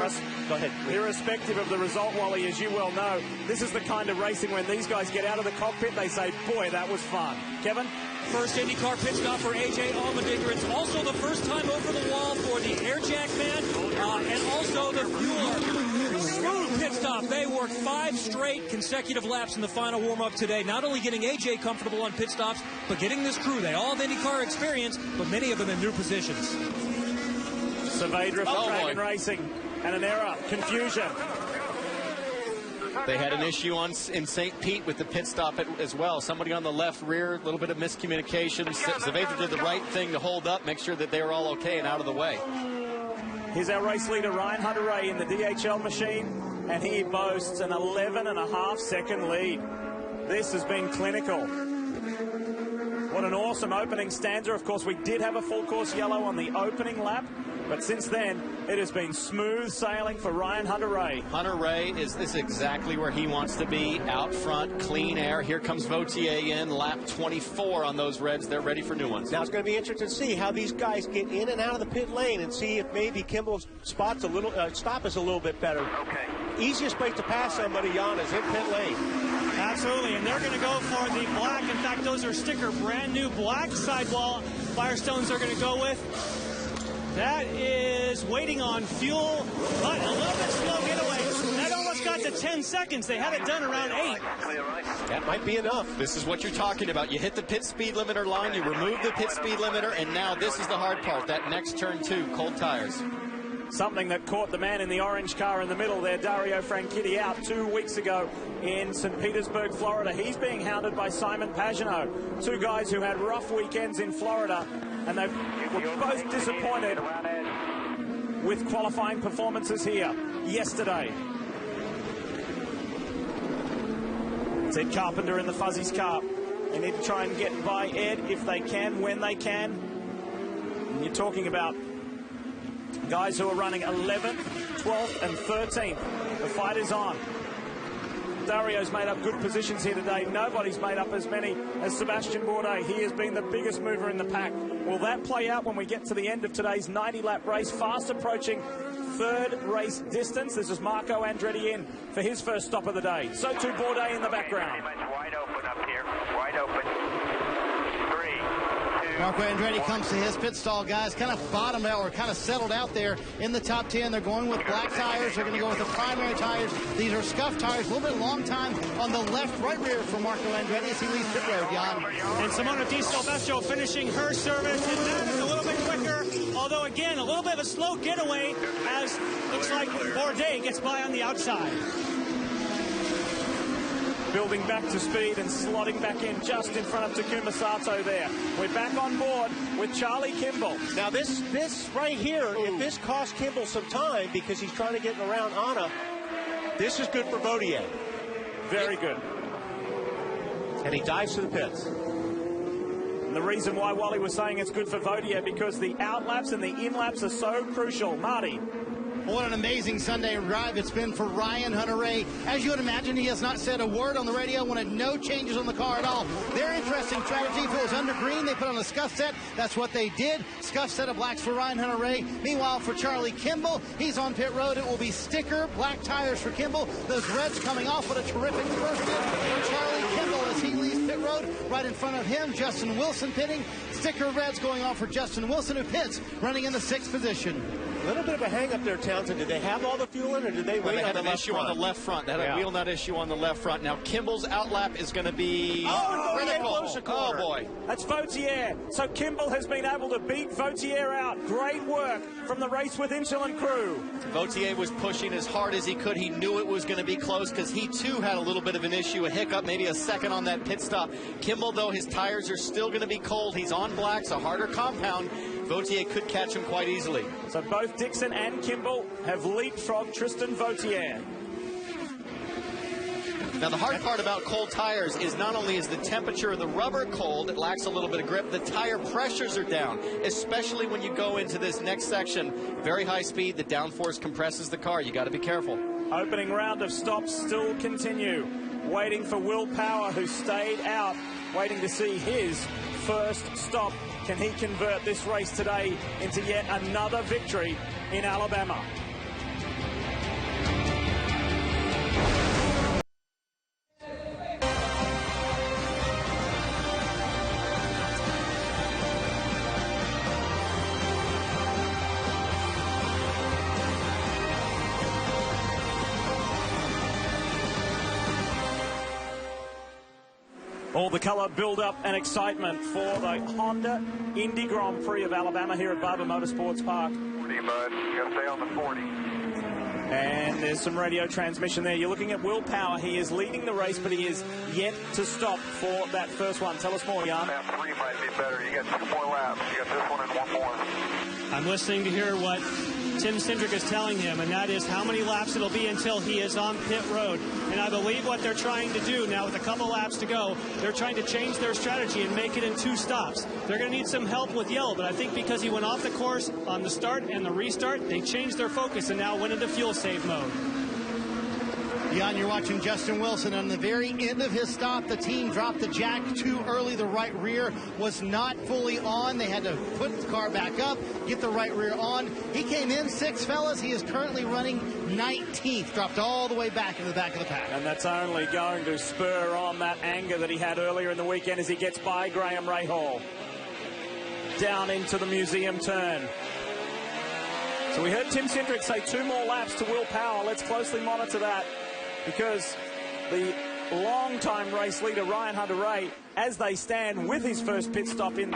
ahead. Irrespective of the result, Wally, as you well know, this is the kind of racing when these guys get out of the cockpit, they say, boy, that was fun. Kevin? First IndyCar pit stop for A.J. Allmendinger. It's also the first time over the wall for the air jack man and also the fueler. Smooth pit stop. They worked 5 straight consecutive laps in the final warm-up today. Not only getting A.J. comfortable on pit stops, but getting this crew. They all have IndyCar experience, but many of them in new positions. Saavedra for Dragon Racing. And an error. Confusion. They had an issue in St. Pete with the pit stop as well. Somebody on the left rear, a little bit of miscommunication. Saavedra did the right thing to hold up, make sure that they were all okay and out of the way. Here's our race leader, Ryan Hunter-Reay, in the DHL machine, and he boasts an 11.5-second lead. This has been clinical. What What an awesome opening stanza. Of course, we did have a full course yellow on the opening lap, but since then, it has been smooth sailing for Ryan Hunter-Reay. Hunter-Reay is exactly where he wants to be, out front, clean air. Here comes Vautier in, lap 24 on those reds. They're ready for new ones. Now, it's going to be interesting to see how these guys get in and out of the pit lane and see if maybe Kimball's stop is a little bit better. Okay. Easiest place to pass somebody, Jan, is in pit lane. Absolutely, and they're going to go for the black. In fact, those are sticker brand new black sidewall Firestones they're going to go with. That is waiting on fuel, but a little bit slow getaway. That almost got to 10 seconds. They had it done around 8. That might be enough. This is what you're talking about. You hit the pit speed limiter line, you remove the pit speed limiter, and now this is the hard part, that next turn 2, cold tires. Something that caught the man in the orange car in the middle there, Dario Franchitti, out 2 weeks ago in St. Petersburg, Florida. He's being hounded by Simon Pagenaud, two guys who had rough weekends in Florida, and they were both disappointed with qualifying performances here yesterday. It's Ed Carpenter in the Fuzzies car. They need to try and get by Ed if they can, when they can. And you're talking about guys who are running 11th, 12th, and 13th. The fight is on. Dario's made up good positions here today. Nobody's made up as many as Sebastian Bourdais. He has been the biggest mover in the pack. Will that play out when we get to the end of today's 90-lap race? Fast approaching third race distance. This is Marco Andretti in for his first stop of the day. So too Bourdais in the background. Wide open up here. Wide open. 3, 2. Marco Andretti comes to his pit stall, guys. Kind of bottomed out or kind of settled out there in the top 10. They're going with black tires. They're going to go with the primary tires. These are scuffed tires. A little bit long time on the right rear for Marco Andretti as he leaves pit road, Jan. And Simona Di Silvestro finishing her service. And that is a little bit quicker. Although, again, a little bit of a slow getaway as looks like Bourdais gets by on the outside. Building back to speed and slotting back in just in front of Takuma Sato there. We're back on board with Charlie Kimball. Now this right here, if this costs Kimball some time because he's trying to get around Anna, this is good for Vautier. Very good. And he dives to the pits. And the reason why Wally was saying it's good for Vautier, because the outlaps and the inlaps are so crucial. Marty. What an amazing Sunday drive it's been for Ryan Hunter-Reay. As you would imagine, he has not said a word on the radio, wanted no changes on the car at all. Their interesting strategy, if it was under green, they put on a scuff set. That's what they did. Scuff set of blacks for Ryan Hunter-Reay. Meanwhile, for Charlie Kimball, he's on pit road. It will be sticker black tires for Kimball. Those reds coming off. What a terrific first hit for Charlie Kimball as he leaves pit road. Right in front of him, Justin Wilson pitting. Sticker reds going off for Justin Wilson, who pits, running in the 6th position. A little bit of a hang-up there, Townsend. Did they have all the fuel in, or did they wait they on had the an left issue front? on the left front. They had a wheel nut issue on the left front. Now, Kimball's outlap is going to be critical. Oh, boy. That's Vautier. So Kimball has been able to beat Vautier out. Great work from the Race with Insulin crew. Vautier was pushing as hard as he could. He knew it was going to be close because he, too, had a little bit of an issue, a hiccup, maybe a second on that pit stop. Kimball, though, his tires are still going to be cold. He's on blacks, a harder compound. Vautier could catch him quite easily. So both Dixon and Kimball have leapfrogged Tristan Vautier. Now, the hard part about cold tires is not only is the temperature of the rubber cold, it lacks a little bit of grip, the tire pressures are down, especially when you go into this next section. Very high speed, the downforce compresses the car. You got to be careful. Opening round of stops still continue. Waiting for Will Power, who stayed out, waiting to see his first stop. Can he convert this race today into yet another victory in Alabama? All the colour, build-up and excitement for the Honda Indy Grand Prix of Alabama here at Barber Motorsports Park. 40, bud. You got to stay on the 40. And there's some radio transmission there. You're looking at Will Power. He is leading the race, but he is yet to stop for that first one. Tell us more, Jan. Lap 3 might be better. You got 2 more laps. You got this one and 1 more. I'm listening to hear what Tim Cindric is telling him, and that is how many laps it'll be until he is on pit road. And I believe what they're trying to do now, with a couple laps to go, they're trying to change their strategy and make it in 2 stops. They're going to need some help with yellow, but I think because he went off the course on the start and the restart, they changed their focus and now went into fuel save mode. Jan, you're watching Justin Wilson. On the very end of his stop, the team dropped the jack too early. The right rear was not fully on. They had to put the car back up, get the right rear on. He came in 6th, fellas. He is currently running 19th, dropped all the way back in the back of the pack. And that's only going to spur on that anger that he had earlier in the weekend as he gets by Graham Rahal. Down into the museum turn. So we heard Tim Cindric say 2 more laps to Will Power. Let's closely monitor that, because the long-time race leader, Ryan Hunter-Reay, as they stand with his first pit stop in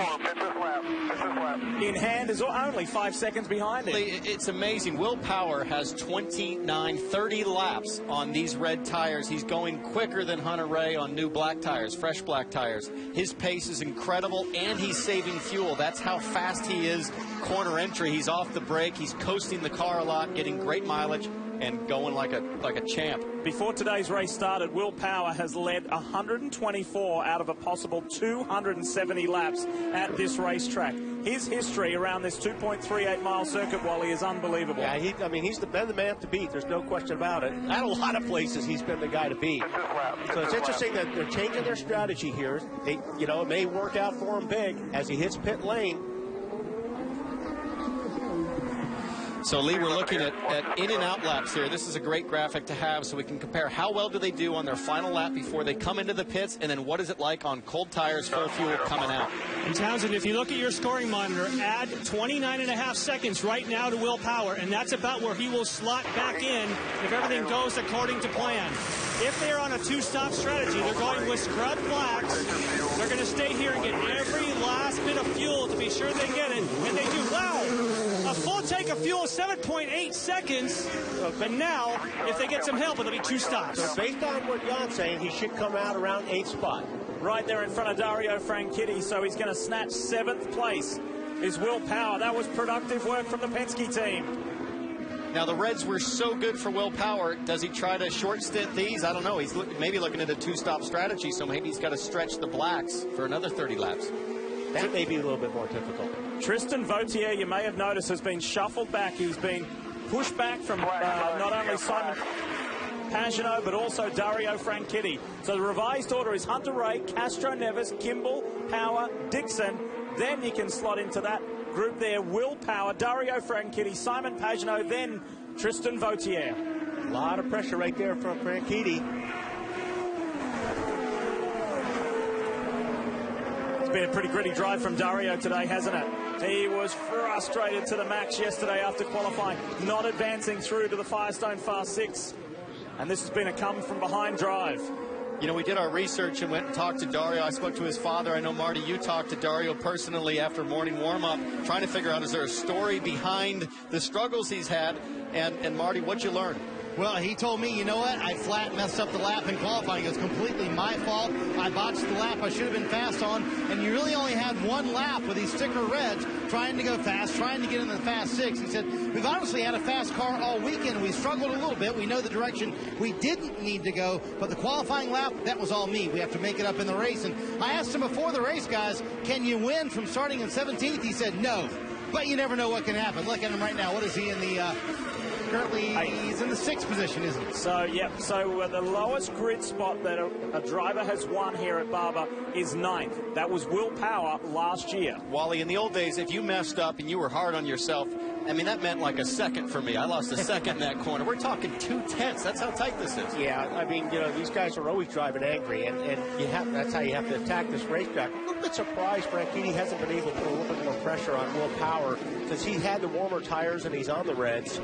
hand, is only 5 seconds behind him. It's amazing. Will Power has 30 laps on these red tires. He's going quicker than Hunter-Reay on new black tires, fresh black tires. His pace is incredible, and he's saving fuel. That's how fast he is. Corner entry, he's off the brake. He's coasting the car a lot, getting great mileage, and going like a champ. Before today's race started, Will Power has led 124 out of a possible 270 laps at this racetrack. His history around this 2.38-mile circuit, Wally, is unbelievable. Yeah, he's been the man to beat. There's no question about it. At a lot of places, he's been the guy to beat. So it's interesting that they're changing their strategy here. It may work out for him big as he hits pit lane. So, Lee, we're looking at in and out laps here. This is a great graphic to have so we can compare how well do they do on their final lap before they come into the pits, and then what is it like on cold tires, full fuel coming out. And Townsend, if you look at your scoring monitor, add 29.5 seconds right now to Will Power, and that's about where he will slot back in if everything goes according to plan. If they're on a 2-stop strategy, they're going with scrub blacks. They're going to stay here and get every last bit of fuel to be sure they get it, and they do. Wow! A full tank of fuel, 7.8 seconds. But now, if they get some help, it'll be 2 stops. So based on what Jan's saying, he should come out around 8th spot. Right there in front of Dario Franchitti, so he's going to snatch 7th place. Is Will Power. That was productive work from the Penske team. Now, the Reds were so good for Will Power. Does he try to short stint these? I don't know. He's maybe looking at a 2-stop strategy, so maybe he's got to stretch the blacks for another 30 laps. That may be a little bit more difficult. Tristan Vautier, you may have noticed, has been shuffled back. He's been pushed back from not only Simon Pagenaud, but also Dario Franchitti. So the revised order is Hunter-Reay, Castro Neves, Kimball, Power, Dixon. Then you can slot into that group there: Will Power, Dario Franchitti, Simon Pagenaud, then Tristan Vautier. A lot of pressure right there from Franchitti. It's been a pretty gritty drive from Dario today, hasn't it? He was frustrated to the max yesterday after qualifying, not advancing through to the Firestone Fast 6. And this has been a come-from-behind drive. You know, we did our research and went and talked to Dario. I spoke to his father. I know, Marty, you talked to Dario personally after morning warm-up, trying to figure out, is there a story behind the struggles he's had? And Marty, what'd you learn? Well, he told me, you know what, I flat messed up the lap in qualifying. It was completely my fault. I botched the lap I should have been fast on, and you really only had 1 lap with these sticker reds trying to go fast, trying to get in the fast 6. He said, we've honestly had a fast car all weekend. We struggled a little bit. We know the direction we didn't need to go, but the qualifying lap, that was all me. We have to make it up in the race. And I asked him before the race, guys, can you win from starting in 17th? He said, no, but you never know what can happen. Look at him right now. What is he in the... Currently, he's in the 6th position, isn't he? So, yep. So the lowest grid spot that a driver has won here at Barber is 9th. That was Will Power last year. Wally, in the old days, if you messed up and you were hard on yourself, I mean, that meant like a second for me. I lost a second in that corner. We're talking 2/10. That's how tight this is. Yeah, I mean, you know, these guys are always driving angry, and that's how you have to attack this racetrack. I'm a little bit surprised Franchitti hasn't been able to put a little bit more pressure on Will Power, because he had the warmer tires and he's on the reds.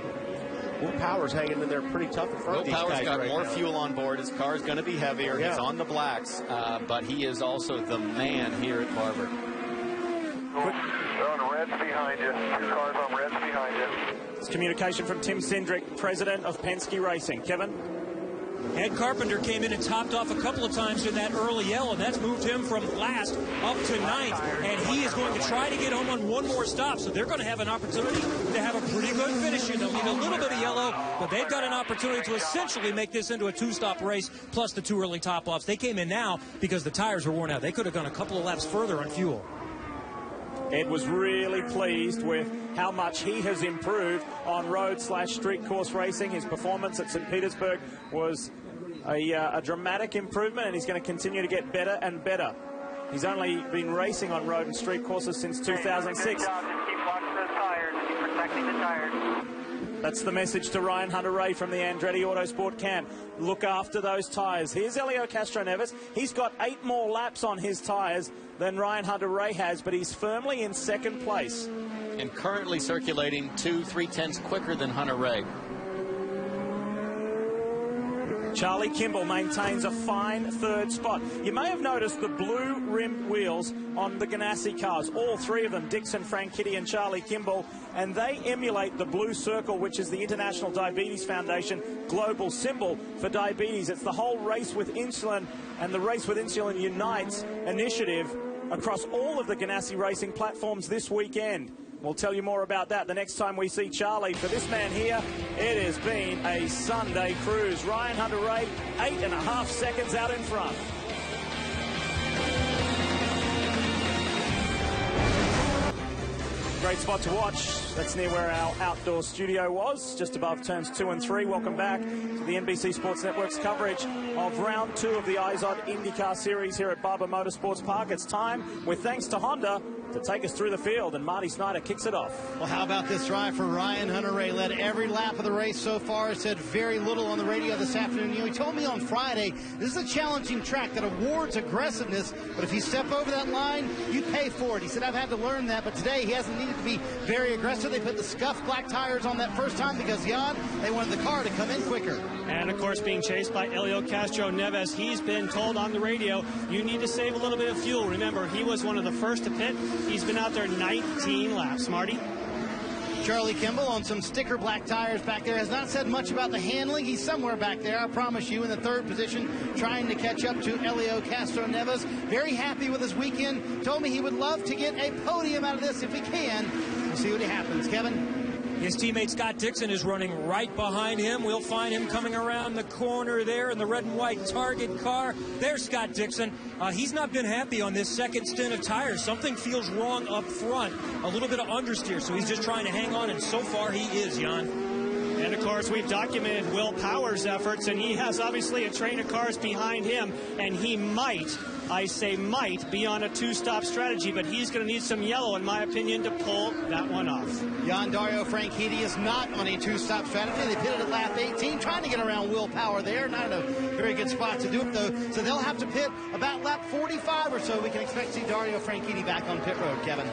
Will Power's hanging in there pretty tough in front of these guys. Will Power's got right more now. fuel on board. His car's going to be heavier. Yeah. He's on the blacks, but he is also the man here at Barber. They're on reds behind you. 2 cars on reds behind you. It's communication from Tim Cindric, president of Penske Racing. Kevin? Ed Carpenter came in and topped off a couple of times in that early yellow. That's moved him from last up to ninth, and he is going to try to get home on one more stop. So they're going to have an opportunity to have a pretty good finish here. They'll need a little bit of yellow, but they've got an opportunity to essentially make this into a two-stop race, plus the 2 early top-offs. They came in now because the tires were worn out. They could have gone a couple of laps further on fuel. Ed was really pleased with how much he has improved on road/street course racing. His performance at St. Petersburg was a dramatic improvement, and he's going to continue to get better and better. He's only been racing on road and street courses since 2006. Good job. Just keep watching those tires. Keep protecting the tires. That's the message to Ryan Hunter-Reay from the Andretti Autosport camp. Look after those tires. Here's Helio Castroneves. He's got 8 more laps on his tires than Ryan Hunter-Reay has, but he's firmly in second place. And currently circulating 2 3/10 quicker than Hunter-Reay. Charlie Kimball maintains a fine 3rd spot. You may have noticed the blue-rimmed wheels on the Ganassi cars, all 3 of them, Dixon, Franchitti, and Charlie Kimball, and they emulate the blue circle, which is the International Diabetes Foundation global symbol for diabetes. It's the whole Race with Insulin and the Race with Insulin Unites initiative across all of the Ganassi racing platforms this weekend. We'll tell you more about that the next time we see Charlie. For this man here, it has been a Sunday cruise. Ryan Hunter-Reay, 8.5 seconds out in front. Great spot to watch. That's near where our outdoor studio was, just above turns 2 and 3. Welcome back to the NBC Sports Network's coverage of round 2 of the IZOD IndyCar Series here at Barber Motorsports Park. It's time, with thanks to Honda, to take us through the field, and Marty Snyder kicks it off. Well, how about this drive for Ryan Hunter-Reay? Led every lap of the race so far. Said very little on the radio this afternoon. You know, he told me on Friday, this is a challenging track that awards aggressiveness, but if you step over that line, you pay for it. He said, I've had to learn that, but today he hasn't needed to be very aggressive. They put the scuffed black tires on that first time because, Jan, they wanted the car to come in quicker. And, of course, being chased by Helio Castroneves, he's been told on the radio, you need to save a little bit of fuel. Remember, he was one of the first to pit. He's been out there 19 laps. Marty? Charlie Kimball on some sticker black tires back there has not said much about the handling. He's somewhere back there, I promise you, in the 3rd position, trying to catch up to Helio Castroneves. Very happy with his weekend. Told me he would love to get a podium out of this if he can. We'll see what happens. Kevin? His teammate Scott Dixon is running right behind him. We'll find him coming around the corner there in the red and white Target car. There's Scott Dixon. He's not been happy on this second stint of tires. Something feels wrong up front. A little bit of understeer, so he's just trying to hang on, and so far he is, Jan. And, of course, we've documented Will Power's efforts, and he has obviously a train of cars behind him, and he might, I say might, be on a 2-stop strategy, but he's going to need some yellow, in my opinion, to pull that one off. Jan Dario Franchitti is not on a 2-stop strategy. They pitted at lap 18, trying to get around Will Power there. Not in a very good spot to do it, though. So they'll have to pit about lap 45 or so. We can expect to see Dario Franchitti back on pit road, Kevin.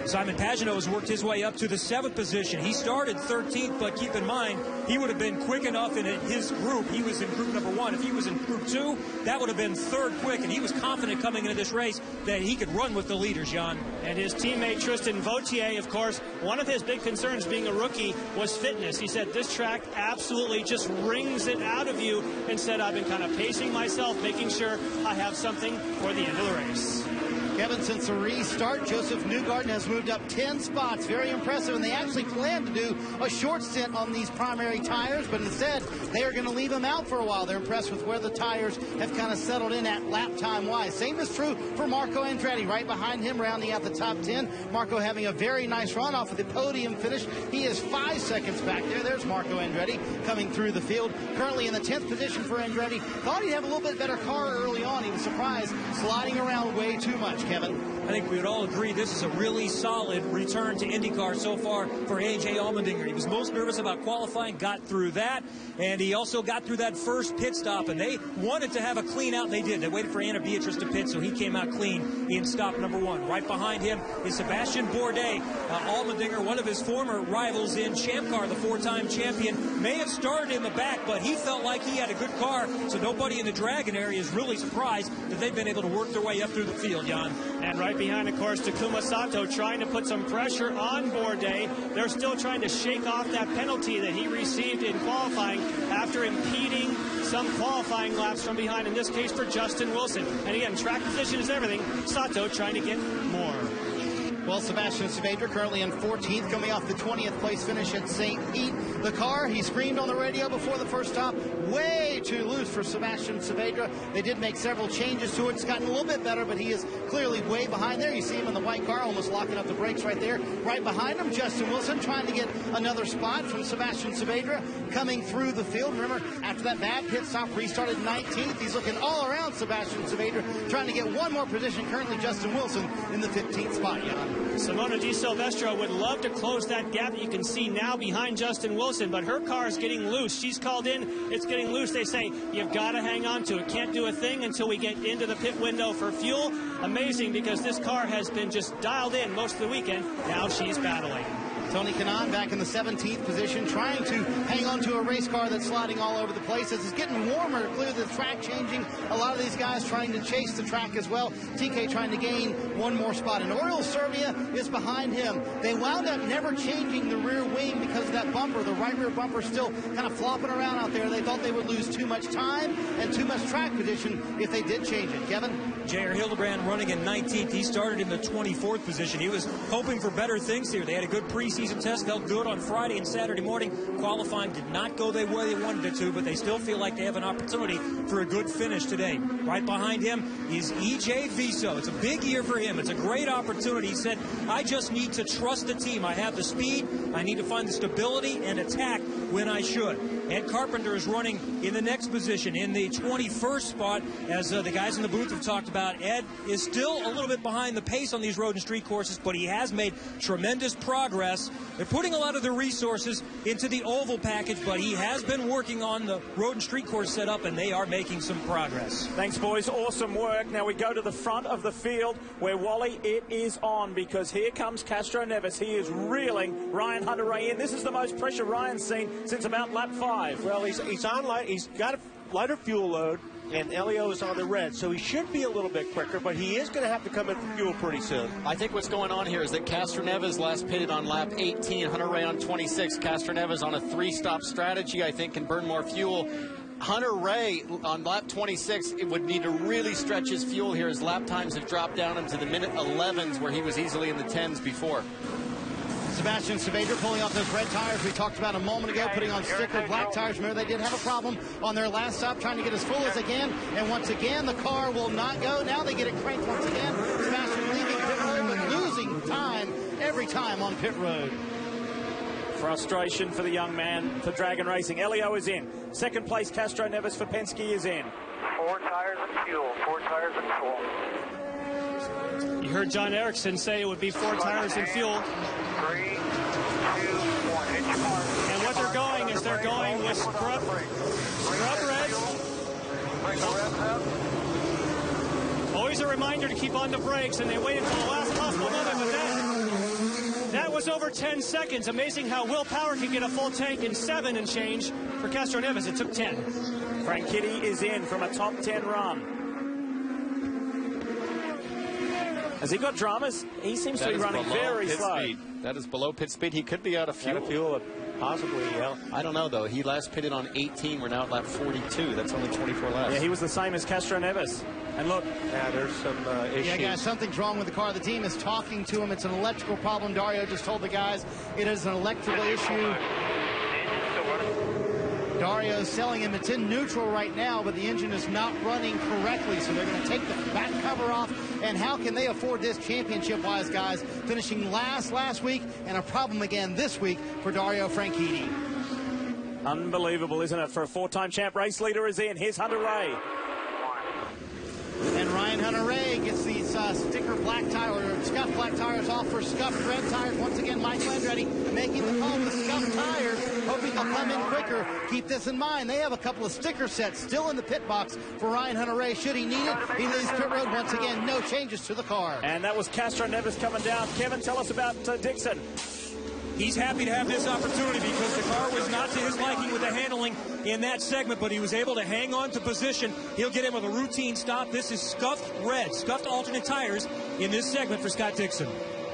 Simon Pagenaud has worked his way up to the 7th position. He started 13th, but keep in mind, he would have been quick enough in his group. He was in group number 1. If he was in group 2, that would have been 3rd quick, and he was confident coming into this race that he could run with the leaders, Jan. And his teammate Tristan Vautier, of course, one of his big concerns being a rookie was fitness. He said this track absolutely just wrings it out of you, and said I've been kind of pacing myself, making sure I have something for the end of the race. Kevin, since the restart, Joseph Newgarden has moved up 10 spots. Very impressive, and they actually planned to do a short stint on these primary tires, but instead, they are going to leave him out for a while. They're impressed with where the tires have kind of settled in at lap time-wise. Same is true for Marco Andretti, right behind him, rounding out the top 10. Marco having a very nice run off of the podium finish. He is 5 seconds back there. There's Marco Andretti coming through the field. Currently in the 10th position for Andretti. Thought he'd have a little bit better car early on. He was surprised, sliding around way too much, Kevin. I think we would all agree this is a really solid return to IndyCar so far for A.J. Allmendinger. He was most nervous about qualifying, got through that, and he also got through that first pit stop, and they wanted to have a clean out, and they did. They waited for Anna Beatrice to pit, so he came out clean in stop number 1. Right behind him is Sebastian Bourdais. Allmendinger, one of his former rivals in Champ Car, the 4-time champion, may have started in the back, but he felt like he had a good car, so nobody in the Dragon area is really surprised that they've been able to work their way up through the field, Jan. And right behind, of course, Takuma Sato trying to put some pressure on Bourdais. They're still trying to shake off that penalty that he received in qualifying after impeding some qualifying laps from behind, in this case for Justin Wilson. And again, track position is everything. Sato trying to get more. Well, Sebastian Saavedra currently in 14th, coming off the 20th place finish at St. Pete. The car, he screamed on the radio before the first stop, way too loose for Sebastian Saavedra. They did make several changes to it. It's gotten a little bit better, but he is clearly way behind there. You see him in the white car, almost locking up the brakes right there. Right behind him, Justin Wilson trying to get another spot from Sebastian Saavedra coming through the field. Remember, after that bad pit stop, restarted 19th. He's looking all around Sebastian Saavedra, trying to get one more position. Currently, Justin Wilson in the 15th spot, Jan. Simona Di Silvestro would love to close that gap that you can see now behind Justin Wilson, but her car is getting loose. She's called in, it's getting loose. They say, you've got to hang on to it. Can't do a thing until we get into the pit window for fuel. Amazing, because this car has been just dialed in most of the weekend. Now she's battling. Tony Kanaan back in the 17th position, trying to hang on to a race car that's sliding all over the place. As it's getting warmer, clearly the track changing. A lot of these guys trying to chase the track as well. TK trying to gain one more spot. And Oriol Serbia is behind him. They wound up never changing the rear wing because of that bumper. The right rear bumper still kind of flopping around out there. They thought they would lose too much time and too much track position if they did change it. Kevin? J.R. Hildebrand running in 19th. He started in the 24th position. He was hoping for better things here. They had a good preseason test. Felt good on Friday and Saturday morning. Qualifying did not go the way they wanted it to, but they still feel like they have an opportunity for a good finish today. Right behind him is E.J. Viso. It's a big year for him. It's a great opportunity. He said, I just need to trust the team. I have the speed. I need to find the stability and attack when I should. Ed Carpenter is running in the next position in the 21st spot. As the guys in the booth have talked about, Ed is still a little bit behind the pace on these road and street courses, but he has made tremendous progress. They're putting a lot of their resources into the oval package, but he has been working on the road and street course setup, and they are making some progress. Thanks, boys. Awesome work. Now we go to the front of the field where, Wally, it is on, because here comes Castro Neves. He is reeling Ryan Hunter-Reay in. This is the most pressure Ryan's seen since about lap 5. Well, he's on light. He's got a lighter fuel load, and Elio is on the red, so he should be a little bit quicker, but he is going to have to come in for fuel pretty soon. I think what's going on here is that Castro Neves last pitted on lap 18, Hunter-Reay on 26. Castro Neves on a 3-stop strategy, I think, can burn more fuel. Hunter-Reay on lap 26, it would need to really stretch his fuel here. His lap times have dropped down into the minute 11s, where he was easily in the 10s before. Sebastian Saavedra pulling off those red tires we talked about a moment ago, putting on sticker black tires. Remember, they did have a problem on their last stop, trying to get as full as they can. And once again, the car will not go. Now they get it cranked once again. Sebastian leaving pit road, but losing time every time on pit road. Frustration for the young man for Dragon Racing. Elio is in. Second place, Castro Neves for Penske is in. 4 tires and fuel. 4 tires and fuel. You heard John Erickson say it would be 4 tires and fuel. 3, 2, 1. And what they're going is they're going with scrub reds. Bring the revs up. Always a reminder to keep on the brakes, and they wait until the last possible moment, but that was over 10 seconds. Amazing how Will Power can get a full tank in 7 and change. For Castro Neves, it took 10. Frank Kitty is in from a top 10 run. Has he got dramas? He seems to be running very slow. Speed. That is below pit speed. He could be out of fuel. Possibly, yeah. I don't know, though. He last pitted on 18. We're now at lap 42. That's only 24 laps. Yeah, he was the same as Castro Neves. And look, there's some issues. Yeah, guys, something's wrong with the car. The team is talking to him. It's an electrical problem. Dario just told the guys it is an electrical issue. Dario's selling him. It's in neutral right now, but the engine is not running correctly, so they're going to take the back cover off. And how can they afford this championship-wise, guys? Finishing last week, and a problem again this week for Dario Franchitti. Unbelievable, isn't it? For a 4-time champ, race leader is in. Here's Hunter-Reay. And Ryan Hunter-Reay gets these sticker black tires, or scuffed black tires off for scuffed red tires. Once again, Mike Landretti making the call with scuffed tires, hoping they'll come in quicker. Keep this in mind. They have a couple of sticker sets still in the pit box for Ryan Hunter-Reay. Should he need it, he leaves pit road once again. No changes to the car. And that was Castro Neves coming down. Kevin, tell us about Dixon. he's happy to have this opportunity because the car was not to his liking with the handling in that segment, but he was able to hang on to position. He'll get in with a routine stop. This is scuffed red, scuffed alternate tires in this segment for Scott Dixon.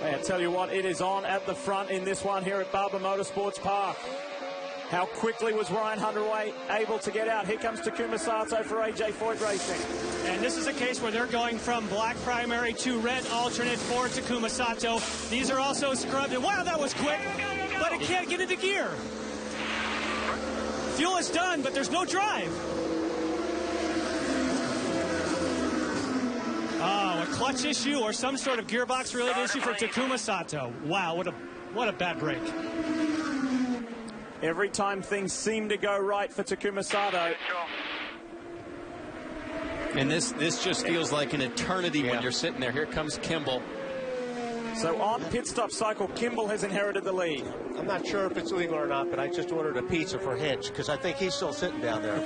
I tell you what, it is on at the front in this one here at Barber Motorsports Park. How quickly was Ryan Hunter-Reay able to get out? Here comes Takuma Sato for AJ Foyt Racing. And this is a case where they're going from black primary to red alternate for Takuma Sato. These are also scrubbed. And wow, that was quick, but it can't get into gear. Fuel is done, but there's no drive. Oh, a clutch issue or some sort of gearbox-related issue for Takuma Sato. Wow, what a bad break. Every time things seem to go right for Takuma Sato. And this just feels like an eternity when you're sitting there. Here comes Kimball. So on pit stop cycle, Kimball has inherited the lead. I'm not sure if it's legal or not, but I just ordered a pizza for Hinch because I think he's still sitting down there.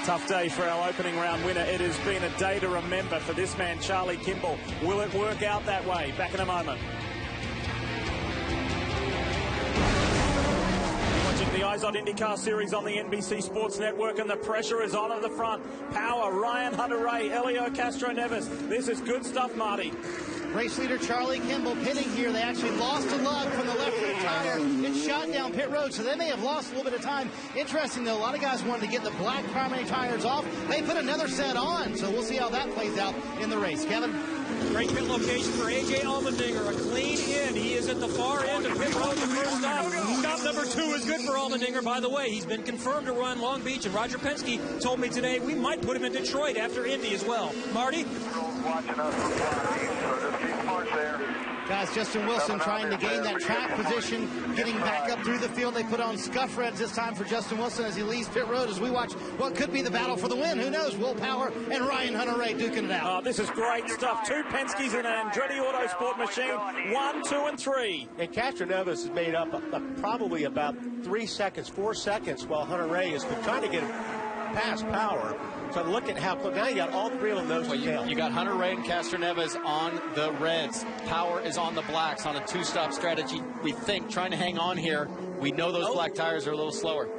Tough day for our opening round winner. It has been a day to remember for this man, Charlie Kimball. Will it work out that way? Back in a moment. The IZOD IndyCar Series on the NBC Sports Network, and the pressure is on at the front. Power, Ryan Hunter-Reay, Helio Castroneves. This is good stuff, Marty. Race leader Charlie Kimball pitting here. They actually lost a lug from the left rear tire. It shot down pit road, so they may have lost a little bit of time. Interesting, though, a lot of guys wanted to get the black primary tires off. They put another set on, so we'll see how that plays out in the race. Kevin? Great pit location for A.J. Allmendinger. A clean in. He is at the far end of pit road the first stop. Stop number 2 is good for Allmendinger. By the way, he's been confirmed to run Long Beach, and Roger Penske told me today we might put him in Detroit after Indy as well. Marty? Watching us from flat east, so just keep smart there. Guys, Justin Wilson trying to gain that track position, getting back up through the field. They put on scuff reds this time for Justin Wilson as he leaves pit road as we watch what could be the battle for the win. Who knows? Will Power and Ryan Hunter-Reay duking it out. Oh, this is great stuff. 2 Penske's in an Andretti Autosport machine. 1, 2, and 3. And Castroneves has made up probably about 4 seconds, while Hunter-Reay has been trying to get past Power. So look at how close. Now you got all 3 of them nose to tail. You got Hunter-Reay and Castroneves on the reds. Power is on the blacks on a 2-stop strategy. We think trying to hang on here. We know those black tires are a little slower.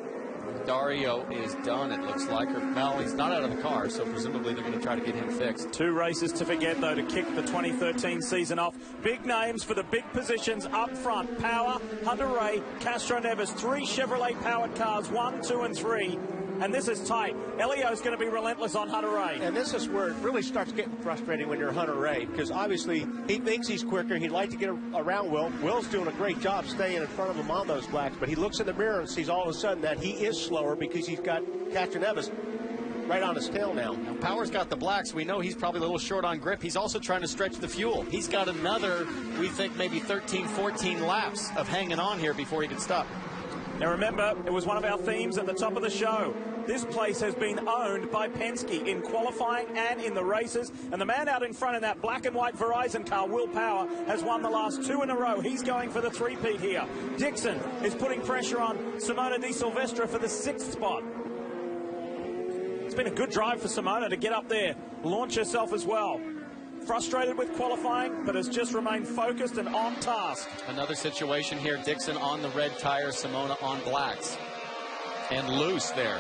Dario is done, it looks like. Well, he's not out of the car, so presumably they're going to try to get him fixed. 2 races to forget, though, to kick the 2013 season off. Big names for the big positions up front. Power, Hunter-Reay, Castroneves. 3 Chevrolet-powered cars, 1, 2, and 3. And this is tight. Elio's going to be relentless on Hunter-Reay. And this is where it really starts getting frustrating when you're Hunter-Reay, because obviously he thinks he's quicker. He'd like to get around Will. Will's doing a great job staying in front of him on those blacks, but he looks in the mirror and sees all of a sudden that he is slower because he's got Castroneves right on his tail now. Power's got the blacks. We know he's probably a little short on grip. He's also trying to stretch the fuel. He's got another, we think, maybe 13, 14 laps of hanging on here before he can stop. Now remember, it was one of our themes at the top of the show. This place has been owned by Penske in qualifying and in the races. And the man out in front in that black and white Verizon car, Will Power, has won the last 2 in a row. He's going for the 3-peat here. Dixon is putting pressure on Simona Di Silvestro for the 6th spot. It's been a good drive for Simona to get up there, launch herself as well. Frustrated with qualifying, but has just remained focused and on task. Another situation here. Dixon on the red tire, Simona on blacks. And loose there.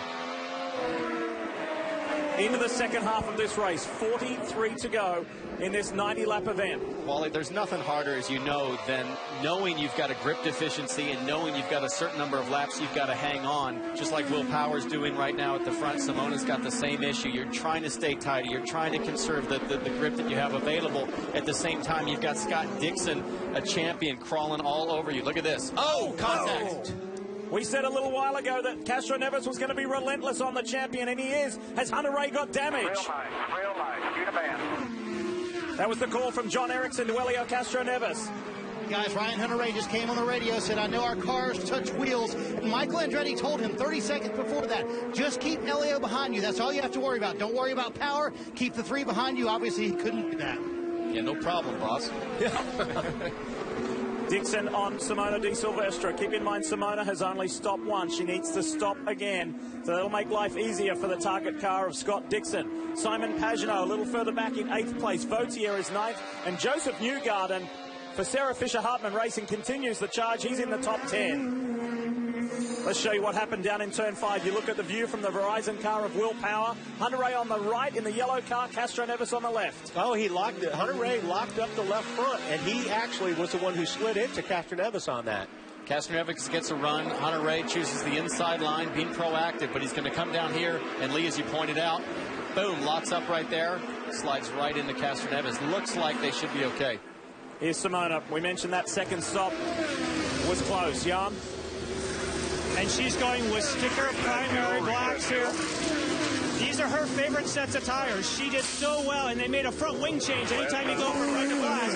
Into the second half of this race, 43 to go in this 90-lap event. Wally, there's nothing harder, as you know, than knowing you've got a grip deficiency and knowing you've got a certain number of laps you've got to hang on, just like Will Power's doing right now at the front. Simona's got the same issue. You're trying to stay tidy. You're trying to conserve the grip that you have available. At the same time, you've got Scott Dixon, a champion, crawling all over you. Look at this. Oh, contact. Oh. We said a little while ago that Castroneves was going to be relentless on the champion, and he is. Has Hunter-Reay got damage? Real nice. Shoot a man. That was the call from John Erickson to Helio Castroneves. Guys, Ryan Hunter-Reay just came on the radio, said, I know our cars touch wheels. And Michael Andretti told him 30 seconds before that, just keep Helio behind you. That's all you have to worry about. Don't worry about power. Keep the 3 behind you. Obviously, he couldn't do that. Yeah, no problem, boss. Dixon on Simona Di Silvestro. Keep in mind, Simona has only stopped once. She needs to stop again. So that'll make life easier for the target car of Scott Dixon. Simon Pagenaud a little further back in 8th place. Vautier is 9th. And Joseph Newgarden for Sarah Fisher-Hartman Racing continues the charge. He's in the top 10. Let's show you what happened down in turn 5. You look at the view from the Verizon car of Will Power. Hunter-Reay on the right in the yellow car, Castro Neves on the left. Oh, he locked it. Hunter-Reay locked up the left front, and he actually was the one who slid into Castro Neves on that. Castro Neves gets a run. Hunter-Reay chooses the inside line, being proactive, but he's going to come down here, and Lee, as you pointed out, boom, locks up right there, slides right into Castro Neves. Looks like they should be okay. Here's Simona. We mentioned that second stop was close. Jan? And she's going with sticker primary blacks here. These are her favorite sets of tires. She did so well, and they made a front wing change anytime you go from red to black.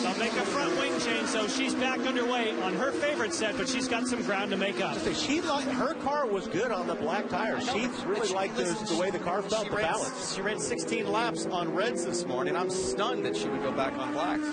They'll make a front wing change, so she's back underway on her favorite set, but she's got some ground to make up. Her car was good on the black tires. She really liked the way the car felt, the balance. She ran 16 laps on reds this morning. I'm stunned that she would go back on blacks.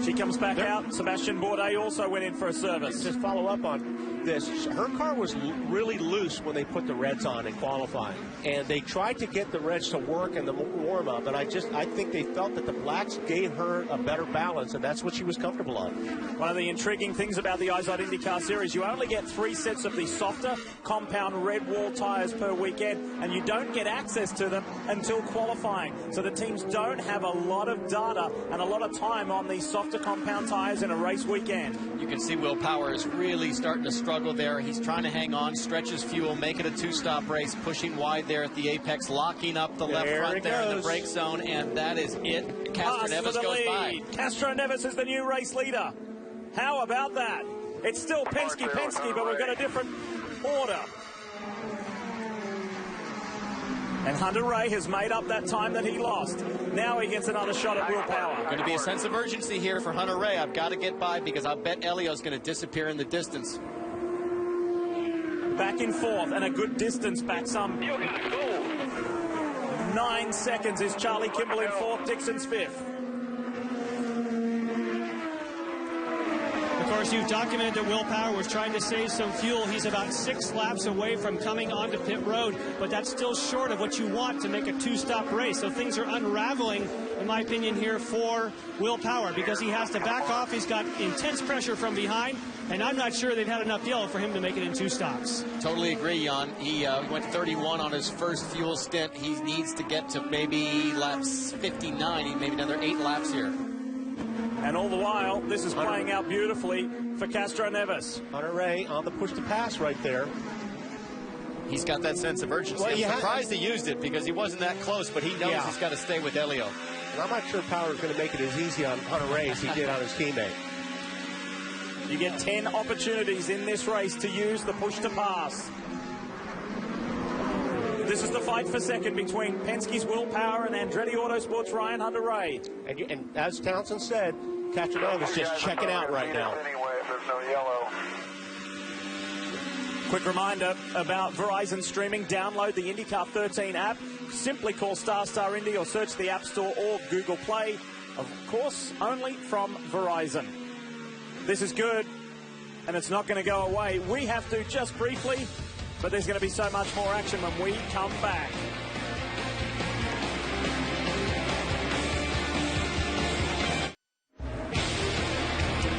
She comes back out. Sebastian Bourdais also went in for a service. Just follow up on this. Her car was really loose when they put the reds on in qualifying. And they tried to get the reds to work in the warm-up, but I think they felt that the blacks gave her a better balance, and that's what she was comfortable on. One of the intriguing things about the IZOD IndyCar Series, you only get 3 sets of the softer compound red wall tires per weekend, and you don't get access to them until qualifying. So the teams don't have a lot of data and a lot of time on these softer compound tires in a race weekend. You can see Will Power is really starting to struggle there. He's trying to hang on, stretches fuel, make it a 2-stop race, pushing wide there at the apex, locking up the left front there in the brake zone, and that is it. Castro Neves goes by. Castro Neves is the new race leader. How about that? It's still Penske, but we've got a different order. And Hunter-Reay has made up that time that he lost. Now he gets another shot at Will Power. Going to be a sense of urgency here for Hunter-Reay. I've got to get by because I bet Elio's going to disappear in the distance. Back in fourth and a good distance back, some 9 seconds is Charlie Kimball in fourth, Dixon's fifth. Of course, you've documented that Will Power was trying to save some fuel. He's about 6 laps away from coming onto pit road, but that's still short of what you want to make a 2-stop race. So things are unraveling, in my opinion, here for Will Power because he has to back off. He's got intense pressure from behind, and I'm not sure they've had enough yellow for him to make it in 2 stops. Totally agree, Jan. He went 31 on his first fuel stint. He needs to get to maybe laps 59, maybe another 8 laps here. And all the while, this is playing out beautifully for Castro Neves. Hunter-Reay on the push to pass right there. He's got that sense of urgency. Well, I'm surprised he used it because he wasn't that close, but he knows he's got to stay with Elio. And I'm not sure Power's going to make it as easy on Hunter-Reay as he did on his teammate. You get 10 opportunities in this race to use the push to pass. This is the fight for second between Penske's Will Power and Andretti Autosport's Ryan Hunter-Reay. And as Townsend said, Castro Neves is just checking out right now. Anyway, if there's no yellow. Quick reminder about Verizon streaming. Download the IndyCar 13 app. Simply call ** Indy or search the App Store or Google Play. Of course, only from Verizon. This is good, and it's not going to go away. We have to just briefly, but there's going to be so much more action when we come back.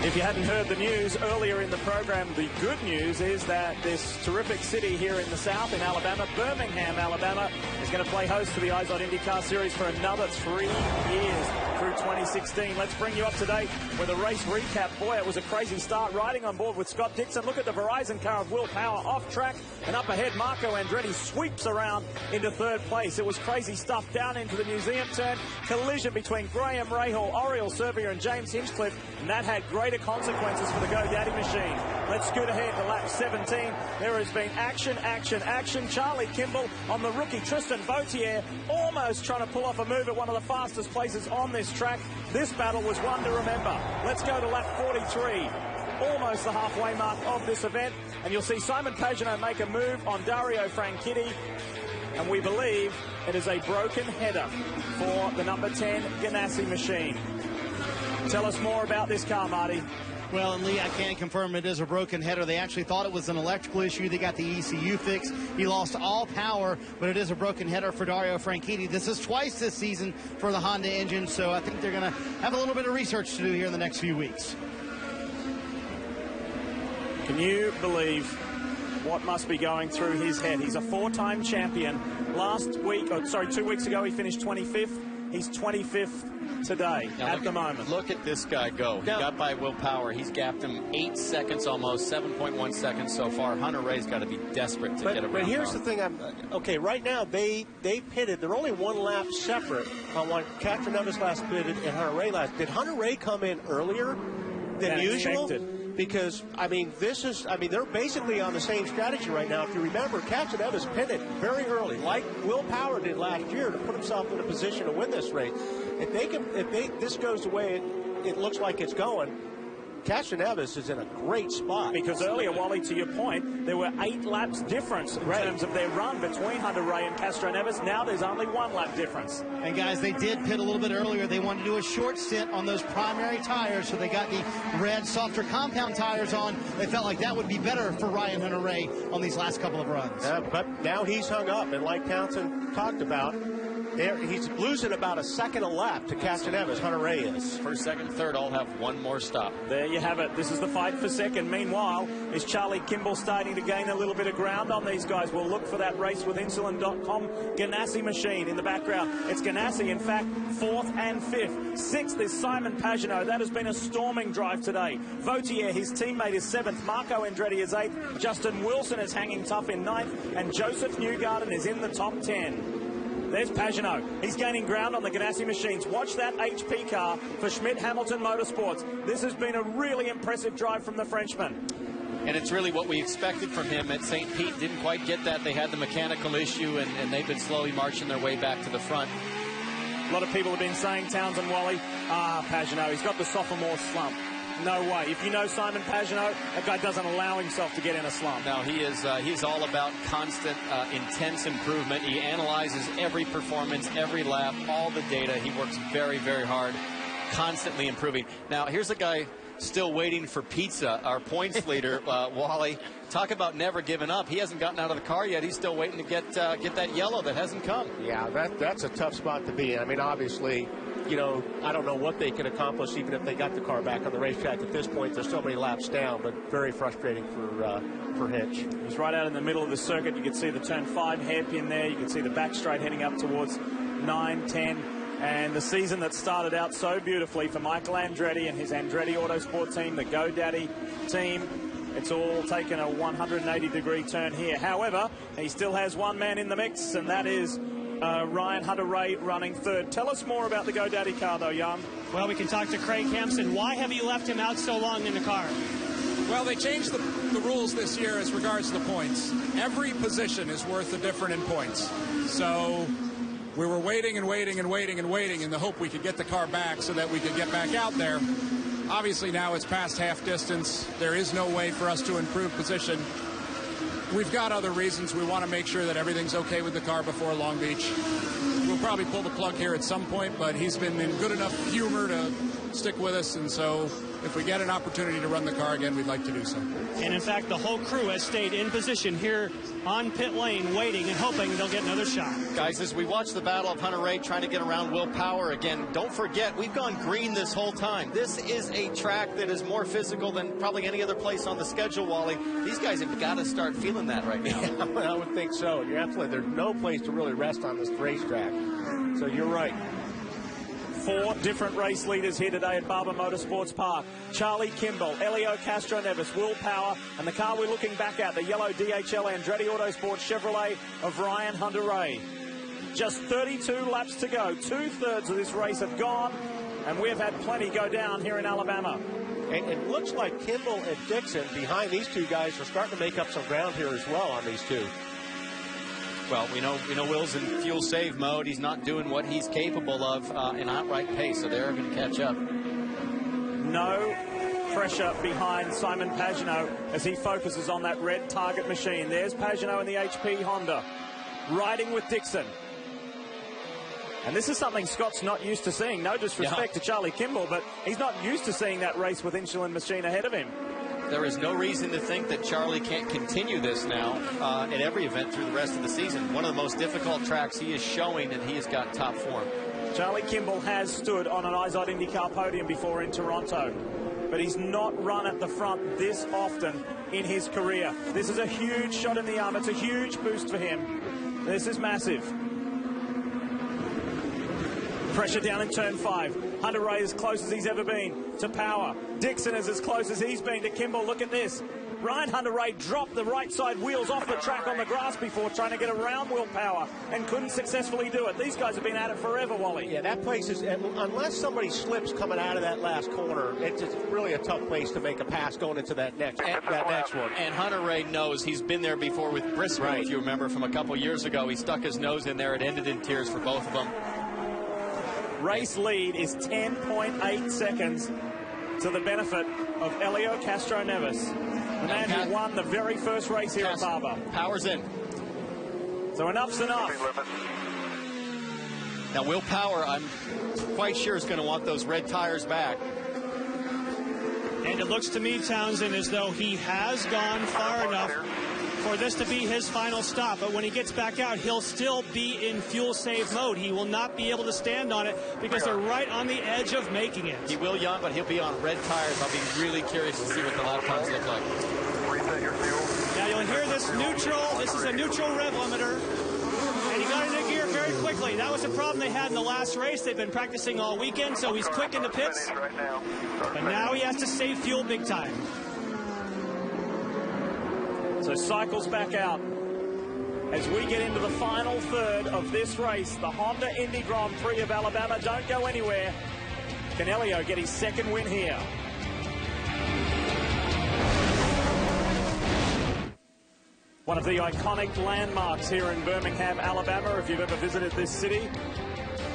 If you hadn't heard the news earlier in the program, the good news is that this terrific city here in the south in Alabama, Birmingham, Alabama, is going to play host to the IZOD IndyCar Series for another 3 years through 2016. Let's bring you up to date with a race recap. Boy, it was a crazy start riding on board with Scott Dixon. Look at the Verizon car of Will Power off track, and up ahead Marco Andretti sweeps around into 3rd place. It was crazy stuff down into the museum turn. Collision between Graham Rahal, Oriel Servia and James Hinchcliffe, and that had greater consequences for the GoDaddy machine. Let's scoot ahead to lap 17. There has been action, action, action. Charlie Kimball on the rookie Tristan Vautier, almost trying to pull off a move at one of the fastest places on this track. This battle was one to remember. Let's go to lap 43. Almost the halfway mark of this event, and you'll see Simon Pagenaud make a move on Dario Franchitti, and we believe it is a broken header for the number 10 Ganassi machine. Tell us more about this car, Marty. Well, and Lee, I can confirm it is a broken header. They actually thought it was an electrical issue. They got the ECU fixed. He lost all power, but it is a broken header for Dario Franchitti. This is twice this season for the Honda engine, so I think they're going to have a little bit of research to do here in the next few weeks. Can you believe what must be going through his head? He's a four-time champion. Last week, 2 weeks ago, he finished 25th. He's 25th today at the moment. Look at this guy go. He got by Will Power. He's gapped him 8 seconds almost, 7.1 seconds so far. Hunter Ray's got to be desperate to get around. But here's the thing. Okay, right now they pitted. They're only one lap separate on when Catherine Nevis last pitted and Hunter Ray last. Did Hunter Ray come in earlier than usual? Because, they're basically on the same strategy right now. If you remember, Catherine Nevis pitted very early, like Will Power did last year, to put himself in a position to win this race. If this goes the way it looks like it's going, Catherine Nevis is in a great spot. Because earlier, Wally, to your point, there were 8 laps difference in terms of their run between Hunter Ray and Castro Nevis. Now there's only 1 lap difference. And guys, they did pit a little bit earlier. They wanted to do a short stint on those primary tires, so they got the red, softer compound tires on. They felt like that would be better for Ryan Hunter Ray on these last couple of runs. Yeah, but now he's hung up, and like Townsend talked about, he's losing about a second a lap to Catherine Nevis. Hunter Ray is. First, second, third all have one more stop. There you have it. This is the fight for second. Meanwhile, is Charlie Kimball starting to gain a little bit of ground on these guys? We'll look for that racewithinsulin.com Ganassi machine in the background. It's Ganassi, in fact, 4th and 5th. 6th is Simon Pagenaud. That has been a storming drive today. Vautier, his teammate, is 7th. Marco Andretti is 8th. Justin Wilson is hanging tough in 9th. And Joseph Newgarden is in the top 10. There's Pagenaud. He's gaining ground on the Ganassi machines. Watch that HP car for Schmidt Hamilton Motorsports. This has been a really impressive drive from the Frenchman. And it's really what we expected from him at St. Pete. Didn't quite get that. They had the mechanical issue, and they've been slowly marching their way back to the front. A lot of people have been saying, Townsend, Wally, Pagenaud, he's got the sophomore slump. No way. If you know Simon Pagenaud, that guy doesn't allow himself to get in a slump. No, he's all about constant, intense improvement. He analyzes every performance, every lap, all the data. He works very, very hard, constantly improving. Now, here's a guy still waiting for pizza, our points leader, Wally. Talk about never giving up. He hasn't gotten out of the car yet. He's still waiting to get that yellow that hasn't come. Yeah, that's a tough spot to be in. I mean, obviously, you know, I don't know what they can accomplish even if they got the car back on the racetrack at this point. There's so many laps down, but very frustrating for Hitch. He's right out in the middle of the circuit. You can see the turn 5 hairpin there. You can see the back straight heading up towards 9, 10. And the season that started out so beautifully for Michael Andretti and his Andretti Autosport team, the GoDaddy team, it's all taken a 180-degree turn here. However, he still has one man in the mix, and that is Ryan Hunter-Ray running third. Tell us more about the GoDaddy car, though, Jan. Well, we can talk to Craig Hampson. Why have you left him out so long in the car? Well, they changed the rules this year as regards to the points. Every position is worth a different in points. So we were waiting and waiting and waiting and waiting in the hope we could get the car back so that we could get back out there. Obviously, now it's past half distance. There is no way for us to improve position. We've got other reasons. We want to make sure that everything's okay with the car before Long Beach. We'll probably pull the plug here at some point, but he's been in good enough humor to stick with us, and so if we get an opportunity to run the car again, we'd like to do so. And in fact, the whole crew has stayed in position here on pit lane, waiting and hoping they'll get another shot. Guys, as we watch the battle of Hunter Ray trying to get around Will Power again, don't forget, we've gone green this whole time. This is a track that is more physical than probably any other place on the schedule, Wally. These guys have got to start feeling that right now. Yeah, I would think so. You're absolutely, there's no place to really rest on this racetrack. So you're right. 4 different race leaders here today at Barber Motorsports Park. Charlie Kimball, Elio Castro Nevis, Will Power, and the car we're looking back at, the yellow DHL Andretti Autosport Chevrolet of Ryan Hunter-Ray. Just 32 laps to go. 2/3 of this race have gone, and we've had plenty go down here in Alabama. And it looks like Kimball and Dixon behind these two guys are starting to make up some ground here as well on these two. Well, we know Will's in fuel save mode. He's not doing what he's capable of in outright pace, so they're going to catch up. No pressure behind Simon Pagenaud as he focuses on that red target machine. There's Pagenaud in the HP Honda, riding with Dixon. And this is something Scott's not used to seeing. No disrespect to Charlie Kimball, but he's not used to seeing that race with insulin machine ahead of him. There is no reason to think that Charlie can't continue this now at every event through the rest of the season. One of the most difficult tracks, he is showing that he has got top form. Charlie Kimball has stood on an IZOD IndyCar podium before in Toronto, but he's not run at the front this often in his career. This is a huge shot in the arm. It's a huge boost for him. This is massive. Pressure down in turn 5. Hunter Ray as close as he's ever been to power. Dixon is as close as he's been to Kimball. Look at this. Ryan Hunter-Ray dropped the right side wheels off the track on the grass before trying to get around Will Power and couldn't successfully do it. These guys have been at it forever, Wally. Yeah, that place is, unless somebody slips coming out of that last corner, it's really a tough place to make a pass going into that next one. And Hunter-Ray knows. He's been there before with Briscoe, if you remember from a couple years ago. He stuck his nose in there. It ended in tears for both of them. Race lead is 10.8 seconds to the benefit of Helio Castro-Neves, the man who won the very first race here at Barber. Power's in. So enough's enough. Now, Will Power, I'm quite sure, is going to want those red tires back. And it looks to me, Townsend, as though he has gone far enough for this to be his final stop. But when he gets back out, he'll still be in fuel save mode. He will not be able to stand on it because they're right on the edge of making it. He will, Jan, but he'll be on red tires. I'll be really curious to see what the lap times look like. Reset your fuel. Now you'll hear this neutral. This is a neutral rev limiter. And he got into gear very quickly. That was a problem they had in the last race. They've been practicing all weekend, so he's quick in the pits. But now he has to save fuel big time. So cycles back out as we get into the final third of this race. The Honda Indy Grand Prix of Alabama. Don't go anywhere. Can Helio get his second win here? One of the iconic landmarks here in Birmingham, Alabama, if you've ever visited this city.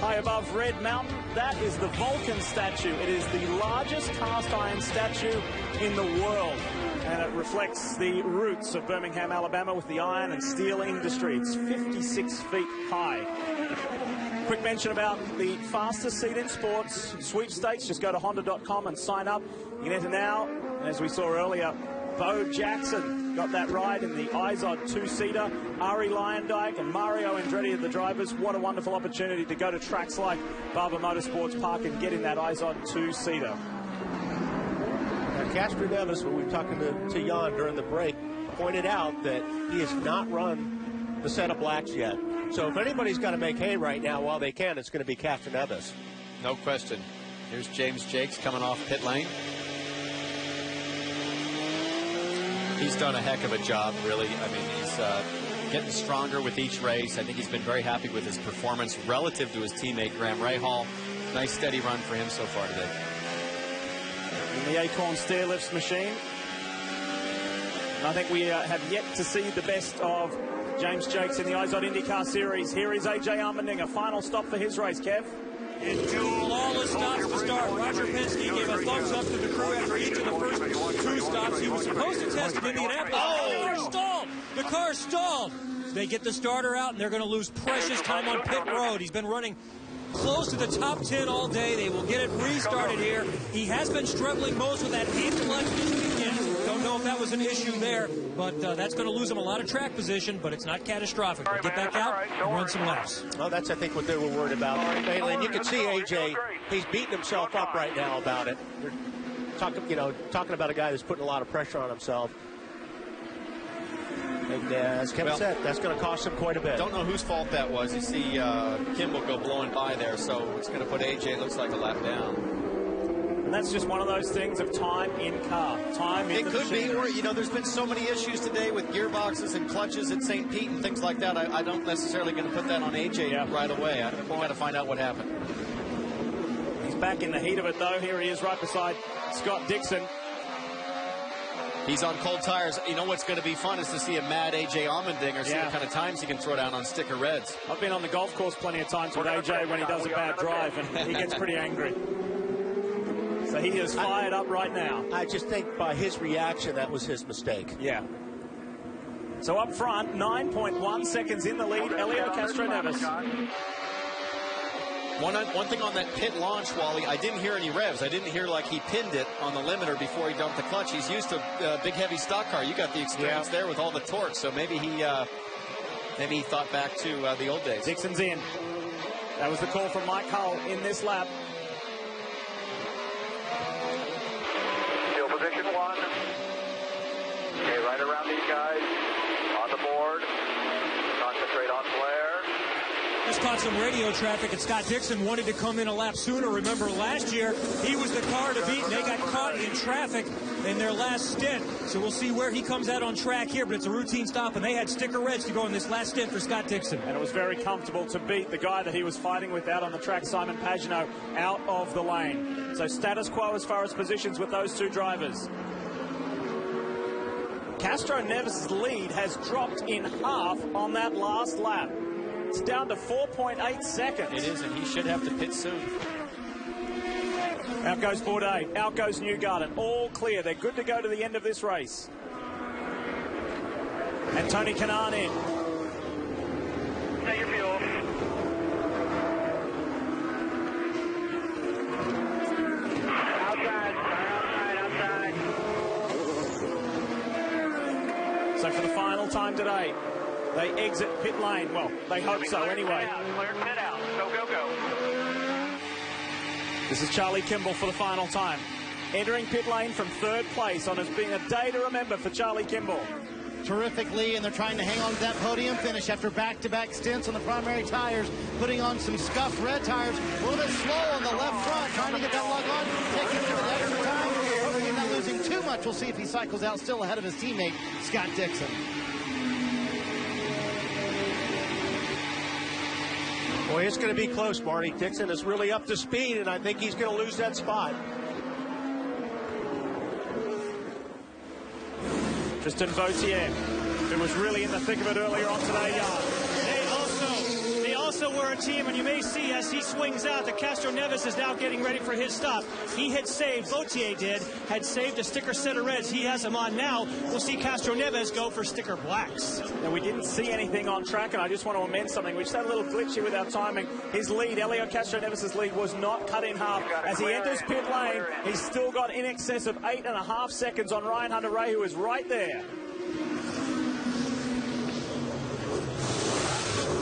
High above Red Mountain, that is the Vulcan statue. It is the largest cast iron statue in the world. And it reflects the roots of Birmingham, Alabama with the iron and steel industry. It's 56 feet high. Quick mention about the fastest seat in sports sweepstakes. Just go to honda.com and sign up. You can enter now. And as we saw earlier, Bo Jackson got that ride in the IZOD two-seater. Ari Lyondike and Mario Andretti are the drivers. What a wonderful opportunity to go to tracks like Barber Motorsports Park and get in that IZOD two-seater. Castro-Neves, when we were talking to Jan during the break, pointed out that he has not run the set of blacks yet. So if anybody's got to make hay right now while they can, it's going to be Castro-Neves. No question. Here's James Jakes coming off pit lane. He's done a heck of a job, really. I mean, he's getting stronger with each race. I think he's been very happy with his performance relative to his teammate, Graham Rahal. Nice, steady run for him so far today. In the Acorn stair lifts machine. And I think we have yet to see the best of James Jakes in the IZOD IndyCar Series. Here is AJ Allmendinger. Final stop for his race, Kev. Flawless stops to start. Roger Penske gave a thumbs up to the crew after each of the first two stops. He was supposed to test in Indianapolis. Oh! The car stalled. The car stalled. They get the starter out, and they're going to lose precious time on pit road. He's been running close to the top 10 all day. They will get it restarted here. He has been struggling most with that 8th clutch this weekend. Don't know if that was an issue there, but that's going to lose him a lot of track position, but it's not catastrophic. We'll get back out and run some laps. Well, that's, I think, what they were worried about. And you can see AJ, he's beating himself up right now about it. They're talking about a guy that's putting a lot of pressure on himself. And as Kevin said, that's going to cost him quite a bit. Don't know whose fault that was. You see Kimball go blowing by there, so it's going to put AJ, looks like, a lap down. And that's just one of those things of time in car, time in the machine. It could be, or, there's been so many issues today with gearboxes and clutches at St. Pete and things like that. I don't necessarily going to put that on AJ right away. I've got to find out what happened. He's back in the heat of it, though. Here he is right beside Scott Dixon. He's on cold tires. You know what's going to be fun is to see a mad AJ Allmendinger, see what kind of times he can throw down on sticker reds. I've been on the golf course plenty of times with AJ when he does a bad drive, and he gets pretty angry. So he is fired up right now. I just think by his reaction, that was his mistake. Yeah. So up front, 9.1 seconds in the lead, Helio Castro-Neves. One thing on that pit launch, Wally, I didn't hear any revs. I didn't hear like he pinned it on the limiter before he dumped the clutch. He's used to big, heavy stock car. You got the experience there with all the torque, so maybe he thought back to the old days. Dixon's in. That was the call from Mike Hull in this lap. Still position 1. Okay, right around these guys. On the board. Concentrate on flare. Just caught some radio traffic, and Scott Dixon wanted to come in a lap sooner. Remember, last year, he was the car to beat, and they got caught in traffic in their last stint. So we'll see where he comes out on track here, but it's a routine stop, and they had sticker reds to go in this last stint for Scott Dixon. And it was very comfortable to beat the guy that he was fighting with out on the track, Simon Pagenaud, out of the lane. So status quo as far as positions with those two drivers. Castro Neves' lead has dropped in half on that last lap. It's down to 4.8 seconds. It is, and he should have to pit soon. Out goes Bourdais, out goes Newgarden. All clear. They're good to go to the end of this race. And Tony Kanaan in. Take your fuel. Outside. So for the final time today, they exit pit lane. Well, they hope so anyway. Clear pit out. Go. This is Charlie Kimball for the final time. Entering pit lane from third place on has been a day to remember for Charlie Kimball. Terrifically, and they're trying to hang on to that podium finish after back-to-back stints on the primary tires, putting on some scuffed red tires. A little bit slow on the left front, trying to get that lug on, taking a little bit extra time. Hopefully he's not losing too much. We'll see if he cycles out still ahead of his teammate, Scott Dixon. Boy, it's going to be close, Marty. Dixon is really up to speed, and I think he's going to lose that spot. Tristan Vautier, who was really in the thick of it earlier on today. They also were a team, and you may see as he swings out that Castro Neves is now getting ready for his stop. He had saved, Vautier had saved a sticker set of reds. He has them on now. We'll see Castro Neves go for sticker blacks. Now, we didn't see anything on track, and I just want to amend something. We just had a little glitch here with our timing. His lead, Elio Castro Neves' lead, was not cut in half. As he enters pit lane, he's still got in excess of 8.5 seconds on Ryan Hunter-Reay, who is right there.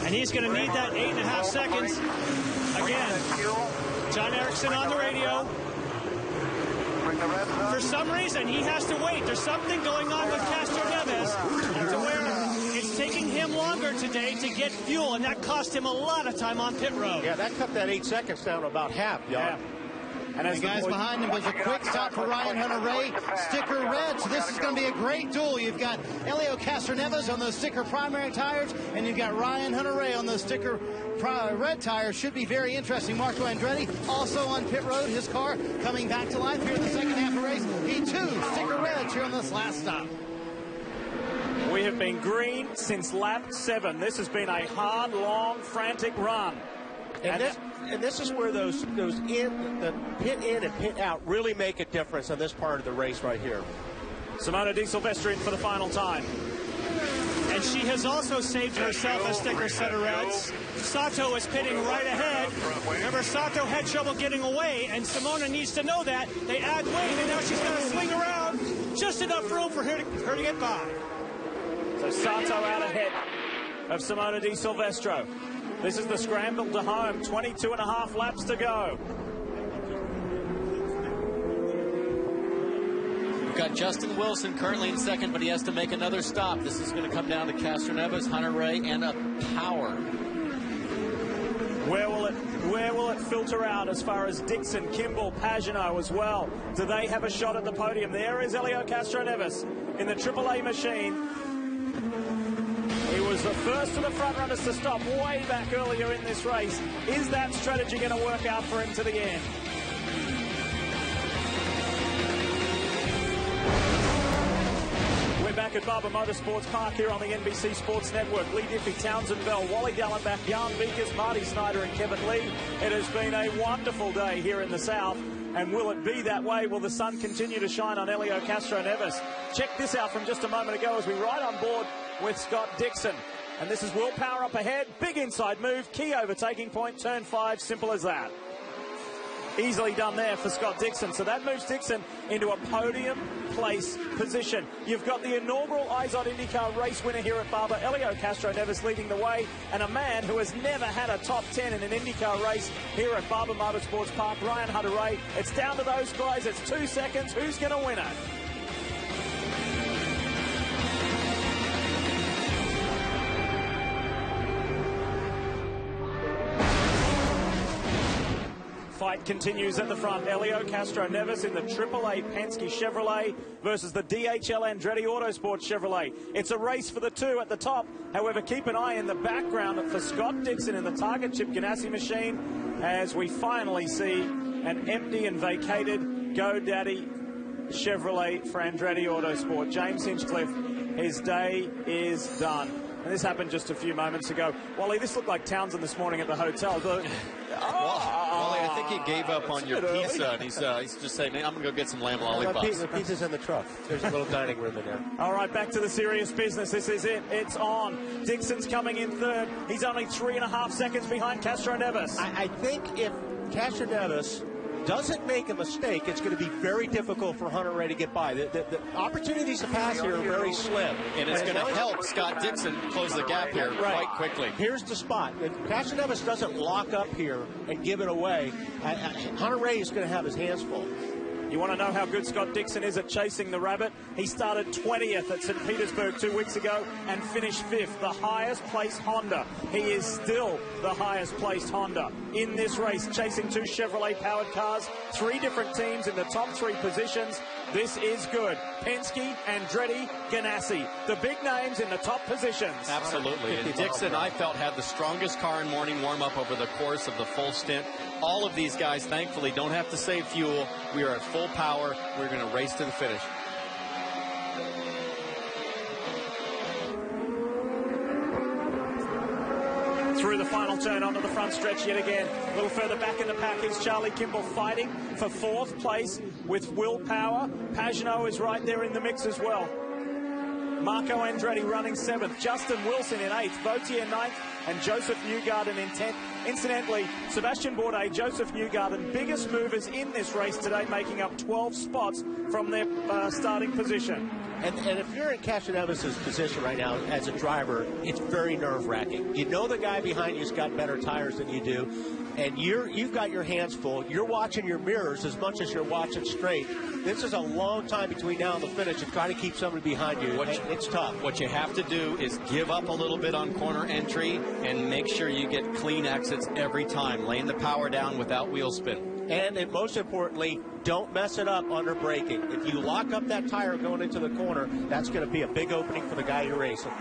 And he's going to need that 8.5 seconds. Again, John Erickson on the radio. For some reason, he has to wait. There's something going on with Castro Neves to where it's taking him longer today to get fuel, and that cost him a lot of time on pit road. Yeah, that cut that 8 seconds down to about half, y'all. Yeah. And as the guys behind him, there's a quick stop for Ryan Hunter-Reay, sticker red. So this is going to be a great duel. You've got Elio Castro Neves on those sticker primary tires, and you've got Ryan Hunter-Reay on those sticker red tires. Should be very interesting. Marco Andretti also on pit road, his car coming back to life here in the second half of the race. He too, sticker reds here on this last stop. We have been green since lap 7. This has been a hard, long, frantic run. And this is where the pit in and pit out really make a difference on this part of the race right here. Simona Di Silvestri in for the final time. And she has also saved herself a sticker set of reds. Sato is pitting right ahead. Remember, Sato had trouble getting away, and Simona needs to know that. They add weight, and now she's got to swing around. Just enough room for her to get by. So Sato out ahead of Simona Di Silvestro. This is the scramble to home. 22.5 laps to go. We've got Justin Wilson currently in second, but he has to make another stop. This is going to come down to Castro Neves, Hunter-Reay, and a power. Where will it filter out as far as Dixon, Kimball, Pagenaud as well? Do they have a shot at the podium? There is Elio Castro Neves in the AAA machine. He was the first of the front runners to stop way back earlier in this race. Is that strategy going to work out for him to the end? We're back at Barber Motorsports Park here on the NBC Sports Network. Lee Diffie, Townsend Bell, Wally Dallenbach, Jan Beekers, Marty Snyder and Kevin Lee. It has been a wonderful day here in the South. And will it be that way? Will the sun continue to shine on Elio Castro Neves? Check this out from just a moment ago as we ride on board with Scott Dixon. And this is Will Power up ahead. Big inside move. Key overtaking point. Turn 5. Simple as that. Easily done there for Scott Dixon. So that moves Dixon into a podium place position. You've got the inaugural IZOD IndyCar race winner here at Barber, Helio Castro-Neves, leading the way, and a man who has never had a top 10 in an IndyCar race here at Barber Motorsports Park, Ryan Hunter-Reay. It's down to those guys. It's 2 seconds. Who's going to win it? Fight continues at the front. Helio Castro-Neves in the AAA Penske Chevrolet versus the DHL Andretti Autosport Chevrolet. It's a race for the two at the top. However, keep an eye in the background for Scott Dixon in the Target Chip Ganassi machine as we finally see an empty and vacated GoDaddy Chevrolet for Andretti Autosport. James Hinchcliffe, his day is done. And this happened just a few moments ago. Wally, this looked like Townsend this morning at the hotel. Wally, I think he gave up on your pizza, and he's just saying, I'm going to go get some lamb lollipops. The pizza's in the truck. There's a little dining room in there. All right, back to the serious business. This is it. It's on. Dixon's coming in third. He's only 3.5 seconds behind Castro-Neves. I think if Castro-Neves doesn't make a mistake, it's going to be very difficult for Hunter-Reay to get by. The opportunities to pass here are very slim. And it's going to help Scott Dixon close the gap here quite quickly. Here's the spot. If Castro-Neves doesn't lock up here and give it away, Hunter-Reay is going to have his hands full. You want to know how good Scott Dixon is at chasing the rabbit? He started 20th at St. Petersburg 2 weeks ago and finished 5th, the highest placed Honda. He is still the highest placed Honda in this race, chasing 2 Chevrolet powered cars, 3 different teams in the top 3 positions. This is good. Penske, Andretti, Ganassi, the big names in the top positions. Absolutely. And Dixon, I felt, had the strongest car in morning warm-up over the course of the full stint. All of these guys, thankfully, don't have to save fuel. We are at full power. We're going to race to the finish. Through the final turn onto the front stretch yet again. A little further back in the pack is Charlie Kimball fighting for 4th place with Will Power. Pagenaud is right there in the mix as well. Marco Andretti running 7th. Justin Wilson in 8th. Vautier 9th. And Joseph Newgarden in 10th. Incidentally, Sebastian Bourdais, Joseph Newgarden, biggest movers in this race today, making up 12 spots from their starting position. And if you're in Castro-Neves' position right now as a driver, it's very nerve-wracking. You know the guy behind you's got better tires than you do, and you've got your hands full. You're watching your mirrors as much as you're watching straight. This is a long time between now and the finish to try to keep somebody behind you. It's tough. What you have to do is give up a little bit on corner entry and make sure you get clean exits every time, laying the power down without wheel spin. And most importantly, don't mess it up under braking. If you lock up that tire going into the corner, that's going to be a big opening for the guy you're racing.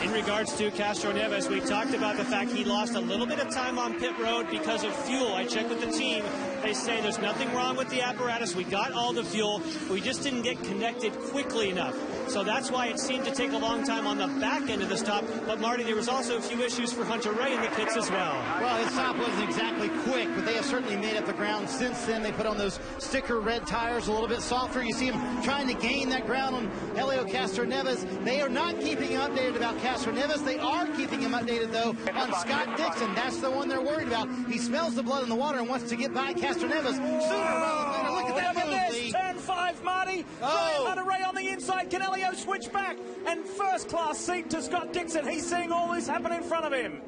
In regards to Castro-Neves, we talked about the fact he lost a little bit of time on pit road because of fuel. I checked with the team. They say there's nothing wrong with the apparatus. We got all the fuel. We just didn't get connected quickly enough. So that's why it seemed to take a long time on the back end of the stop. But, Marty, there was also a few issues for Hunter-Reay in the pits as well. Well, his stop wasn't exactly quick, but they have certainly made up the ground since then. They put on those sticker red tires, a little bit softer. You see him trying to gain that ground on Helio Castro-Neves. They are not keeping him updated about Castro-Neves. They are keeping him updated, though, on Scott Dixon. That's the one they're worried about. He smells the blood in the water and wants to get by Castro-Neves sooner rather than later. Look at that move, Turn 5, Marty. Ryan Hunter-Reay on the inside. Can Helio switch back? And first-class seat to Scott Dixon. He's seeing all this happen in front of him.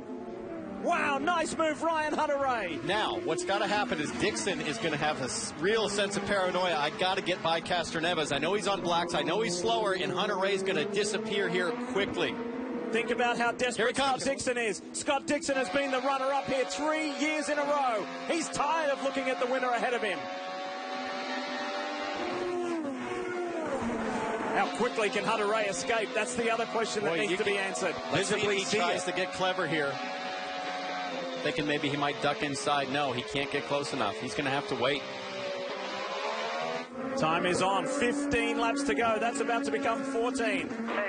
Wow, nice move, Ryan Hunter-Reay. Now, what's got to happen is Dixon is going to have a real sense of paranoia. I got to get by Castro-Neves. I know he's on blacks. I know he's slower, and Hunter-Reay's going to disappear here quickly. Think about how desperate Scott Dixon is. Scott Dixon has been the runner-up here 3 years in a row. He's tired of looking at the winner ahead of him. How quickly can Hunter-Reay escape? That's the other question that needs to be answered. Visibly he tries to get clever here. Thinking maybe he might duck inside. No, he can't get close enough. He's going to have to wait. Time is on. 15 laps to go. That's about to become 14. Hey,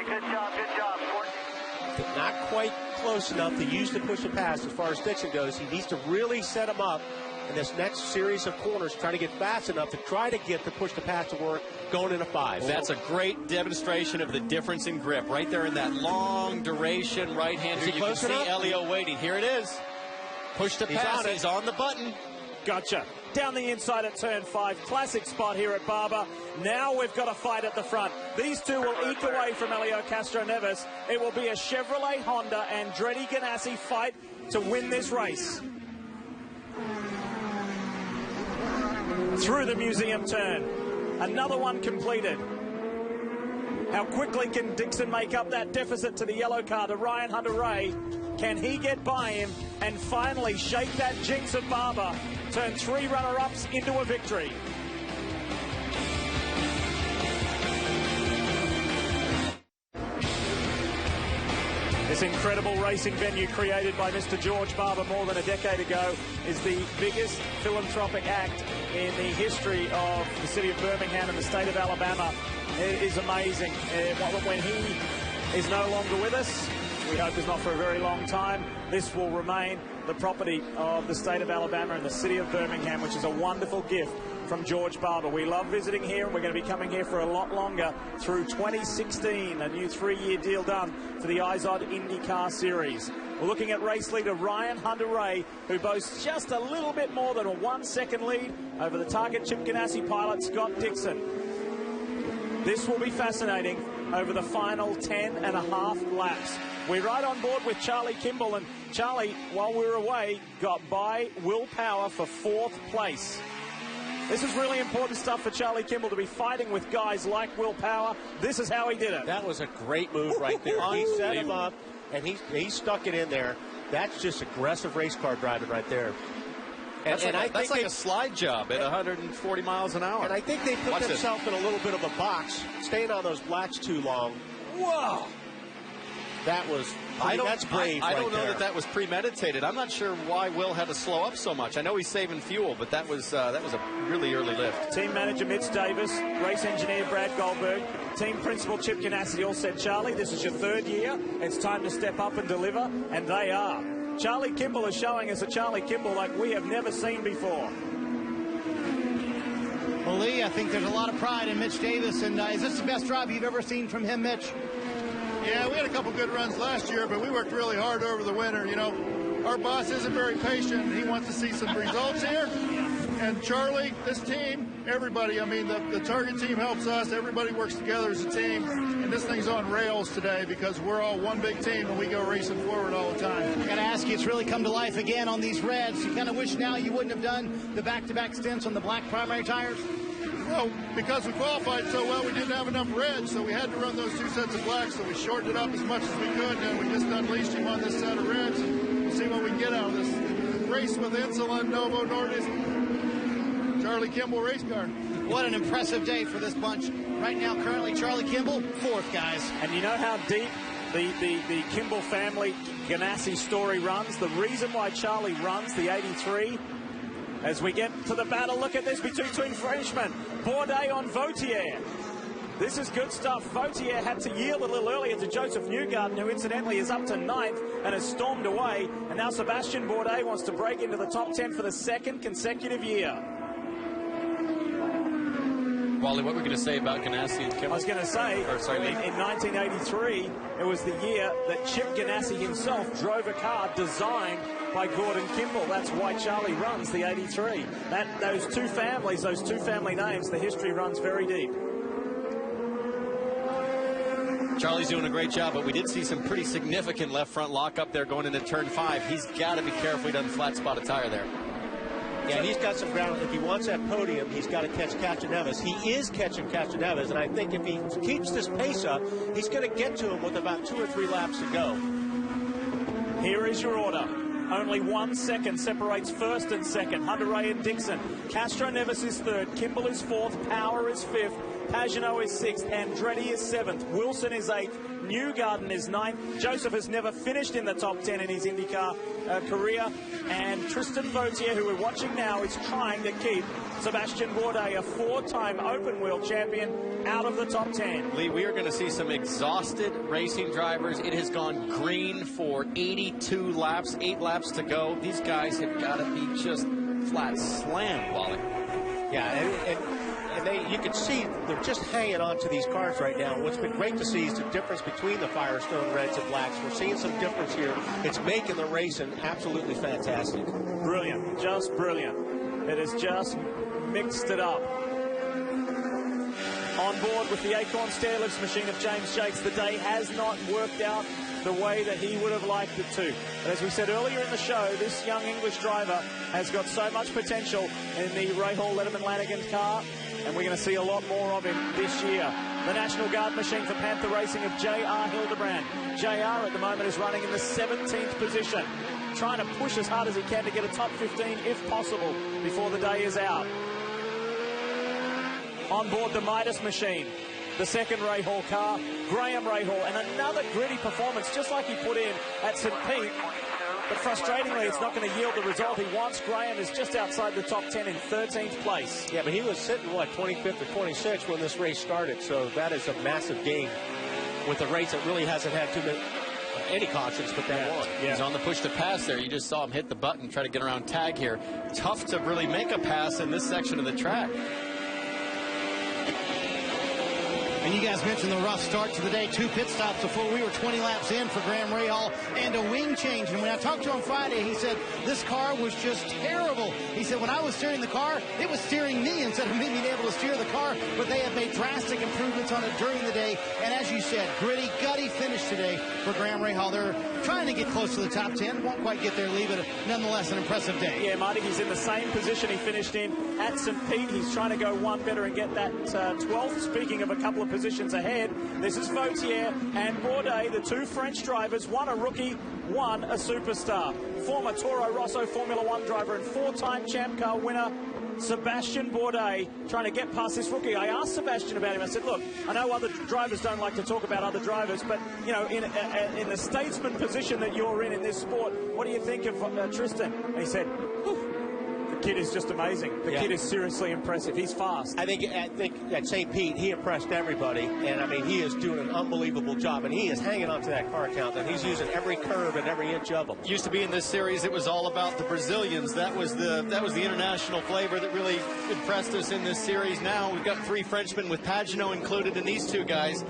good job, 14. Not quite close enough to use the push and pass as far as Dixon goes. He needs to really set him up in this next series of corners, trying to get fast enough to try to push the pass to work going into 5. That's a great demonstration of the difference in grip. Right there in that long duration right-hander. You can see Elio waiting. Here it is. Push to pass. He's on the button. Gotcha. Down the inside at turn 5. Classic spot here at Barber. Now we've got a fight at the front. These two will eke away from Elio Castroneves. It will be a Chevrolet Honda and Andretti Ganassi fight to win this race. Through the museum turn. Another one completed. How quickly can Dixon make up that deficit to the yellow car, to Ryan Hunter-Reay? Can he get by him and finally shake that jinx at Barber? Turn 3 runner-ups into a victory. This incredible racing venue created by Mr. George Barber more than a decade ago is the biggest philanthropic act in the history of the city of Birmingham and the state of Alabama. It is amazing. When he is no longer with us, we hope it's not for a very long time, this will remain the property of the state of Alabama and the city of Birmingham, which is a wonderful gift from George Barber. We love visiting here, and we're going to be coming here for a lot longer through 2016, a new 3-year deal done for the IZOD IndyCar Series. We're looking at race leader Ryan Hunter-Reay, who boasts just a little bit more than a 1-second lead over the target Chip Ganassi pilot Scott Dixon. This will be fascinating over the final 10.5 laps. We're right on board with Charlie Kimball, and Charlie, while we were away, got by Will Power for 4th place. This is really important stuff for Charlie Kimball to be fighting with guys like Will Power. This is how he did it. That was a great move right there. He set him up, and he stuck it in there. That's just aggressive race car driving right there. That's like a slide job at 140 miles an hour. And I think they put themselves in a little bit of a box, staying on those blacks too long. Whoa! That was, that's brave. I don't know that was premeditated. I'm not sure why Will had to slow up so much. I know he's saving fuel, but that was a really early lift. Team manager Mitch Davis, race engineer Brad Goldberg, team principal Chip Ganassi all said, Charlie, this is your 3rd year. It's time to step up and deliver, and they are. Charlie Kimball is showing us a Charlie Kimball like we have never seen before. Well, Lee, I think there's a lot of pride in Mitch Davis, and is this the best drive you've ever seen from him, Mitch? Yeah, we had a couple good runs last year, but we worked really hard over the winter. You know, our boss isn't very patient. He wants to see some results here. And Charlie, this team, everybody, I mean, the target team helps us. Everybody works together as a team. And this thing's on rails today because we're all one big team and we go racing forward all the time. I got to ask you, it's really come to life again on these reds. You kind of wish now you wouldn't have done the back-to-back stints on the black primary tires? Well, because we qualified so well, we didn't have enough reds, so we had to run those 2 sets of blacks, so we shortened it up as much as we could, and we just unleashed him on this set of reds. We'll see what we can get out of this race with Insulin, Novo Nordisk, Charlie Kimball race car. What an impressive day for this bunch. Right now, currently, Charlie Kimball, 4th, guys. And you know how deep the Kimball family Ganassi story runs? The reason why Charlie runs the 83, as we get to the battle, look at this between twin Frenchmen. Bourdais on Vautier. This is good stuff. Vautier had to yield a little earlier to Joseph Newgarden, who incidentally is up to 9th and has stormed away. And now Sebastian Bourdais wants to break into the top 10 for the 2nd consecutive year. Wally, what were we going to say about Ganassi and Kimball? I was going to say, in 1983, it was the year that Chip Ganassi himself drove a car designed by Gordon Kimball. That's why Charlie runs the 83. Those two family names, the history runs very deep. Charlie's doing a great job, but we did see some pretty significant left front lock up there going into turn 5. He's got to be careful he doesn't flat spot a tire there. Yeah, he's got some ground. If he wants that podium, he's got to catch Castroneves. He is catching Castroneves, and I think if he keeps this pace up, he's going to get to him with about 2 or 3 laps to go. Here is your order. Only 1 second separates 1st and 2nd. Hunter-Reay and Dixon. Castroneves is 3rd. Kimball is 4th. Power is 5th. Pagenaud is 6th. Andretti is 7th. Wilson is 8th. Newgarden is 9th. Joseph has never finished in the top 10 in his IndyCar career. And Tristan Vautier, who we're watching now, is trying to keep Sebastian Bourdais, a 4-time open wheel champion, out of the top 10. Lee, we are going to see some exhausted racing drivers. It has gone green for 82 laps, 8 laps to go. These guys have got to be just flat slam, Wally. Yeah, and you can see they're just hanging on to these cars right now. What's been great to see is the difference between the Firestone Reds and Blacks. We're seeing some difference here. It's making the racing absolutely fantastic. Brilliant, just brilliant. It has just mixed it up. On board with the Acorn stairlifts machine of James Jakes, the day has not worked out the way that he would have liked it to. But as we said earlier in the show, this young English driver has got so much potential in the Ray Hall Letterman Lanigan car, and we're going to see a lot more of him this year. The National Guard machine for Panther Racing of J.R. Hildebrand. J.R. at the moment is running in the 17th position, trying to push as hard as he can to get a top 15 if possible before the day is out. On board the Midas machine, the second Ray Hall car, Graham Ray Hall, and another gritty performance just like he put in at St. Pete. But frustratingly, it's not going to yield the result he wants. Graham is just outside the top 10 in 13th place. Yeah, but he was sitting, what, 25th or 26th when this race started, so that is a massive gain with a race that really hasn't had any cautions but that one. Yeah. He's on the push to pass there. You just saw him hit the button, try to get around tag here. Tough to really make a pass in this section of the track. And you guys mentioned the rough start to the day. 2 pit stops before we were 20 laps in for Graham Rahal and a wing change. And when I talked to him Friday, he said this car was just terrible. He said when I was steering the car, it was steering me instead of me being able to steer the car. But they have made drastic improvements on it during the day. And as you said, gritty, gutty finish today for Graham Rahal. They're trying to get close to the top 10. Won't quite get there, leave it. Nonetheless, an impressive day. Yeah, Marty, he's in the same position he finished in at St. Pete. He's trying to go one better and get that 12th. Speaking of a couple of positions ahead, this is Vautier and Bourdais, the 2 French drivers, one a rookie, one a superstar. Former Toro Rosso Formula One driver and 4-time Champ Car winner Sebastian Bourdais trying to get past this rookie. I asked Sebastian about him. I said, look, I know other drivers don't like to talk about other drivers, but, you know, in the statesman position that you're in this sport, what do you think of Tristan? And he said, the kid is just amazing. The kid is seriously impressive. He's fast. I think at St. Pete, he impressed everybody, and I mean, he is doing an unbelievable job, and he is hanging on to that car count, and he's using every curve and every inch of them. Used to be in this series, it was all about the Brazilians. That was the international flavor that really impressed us in this series. Now we've got 3 Frenchmen with Pagenaud included in these 2 guys.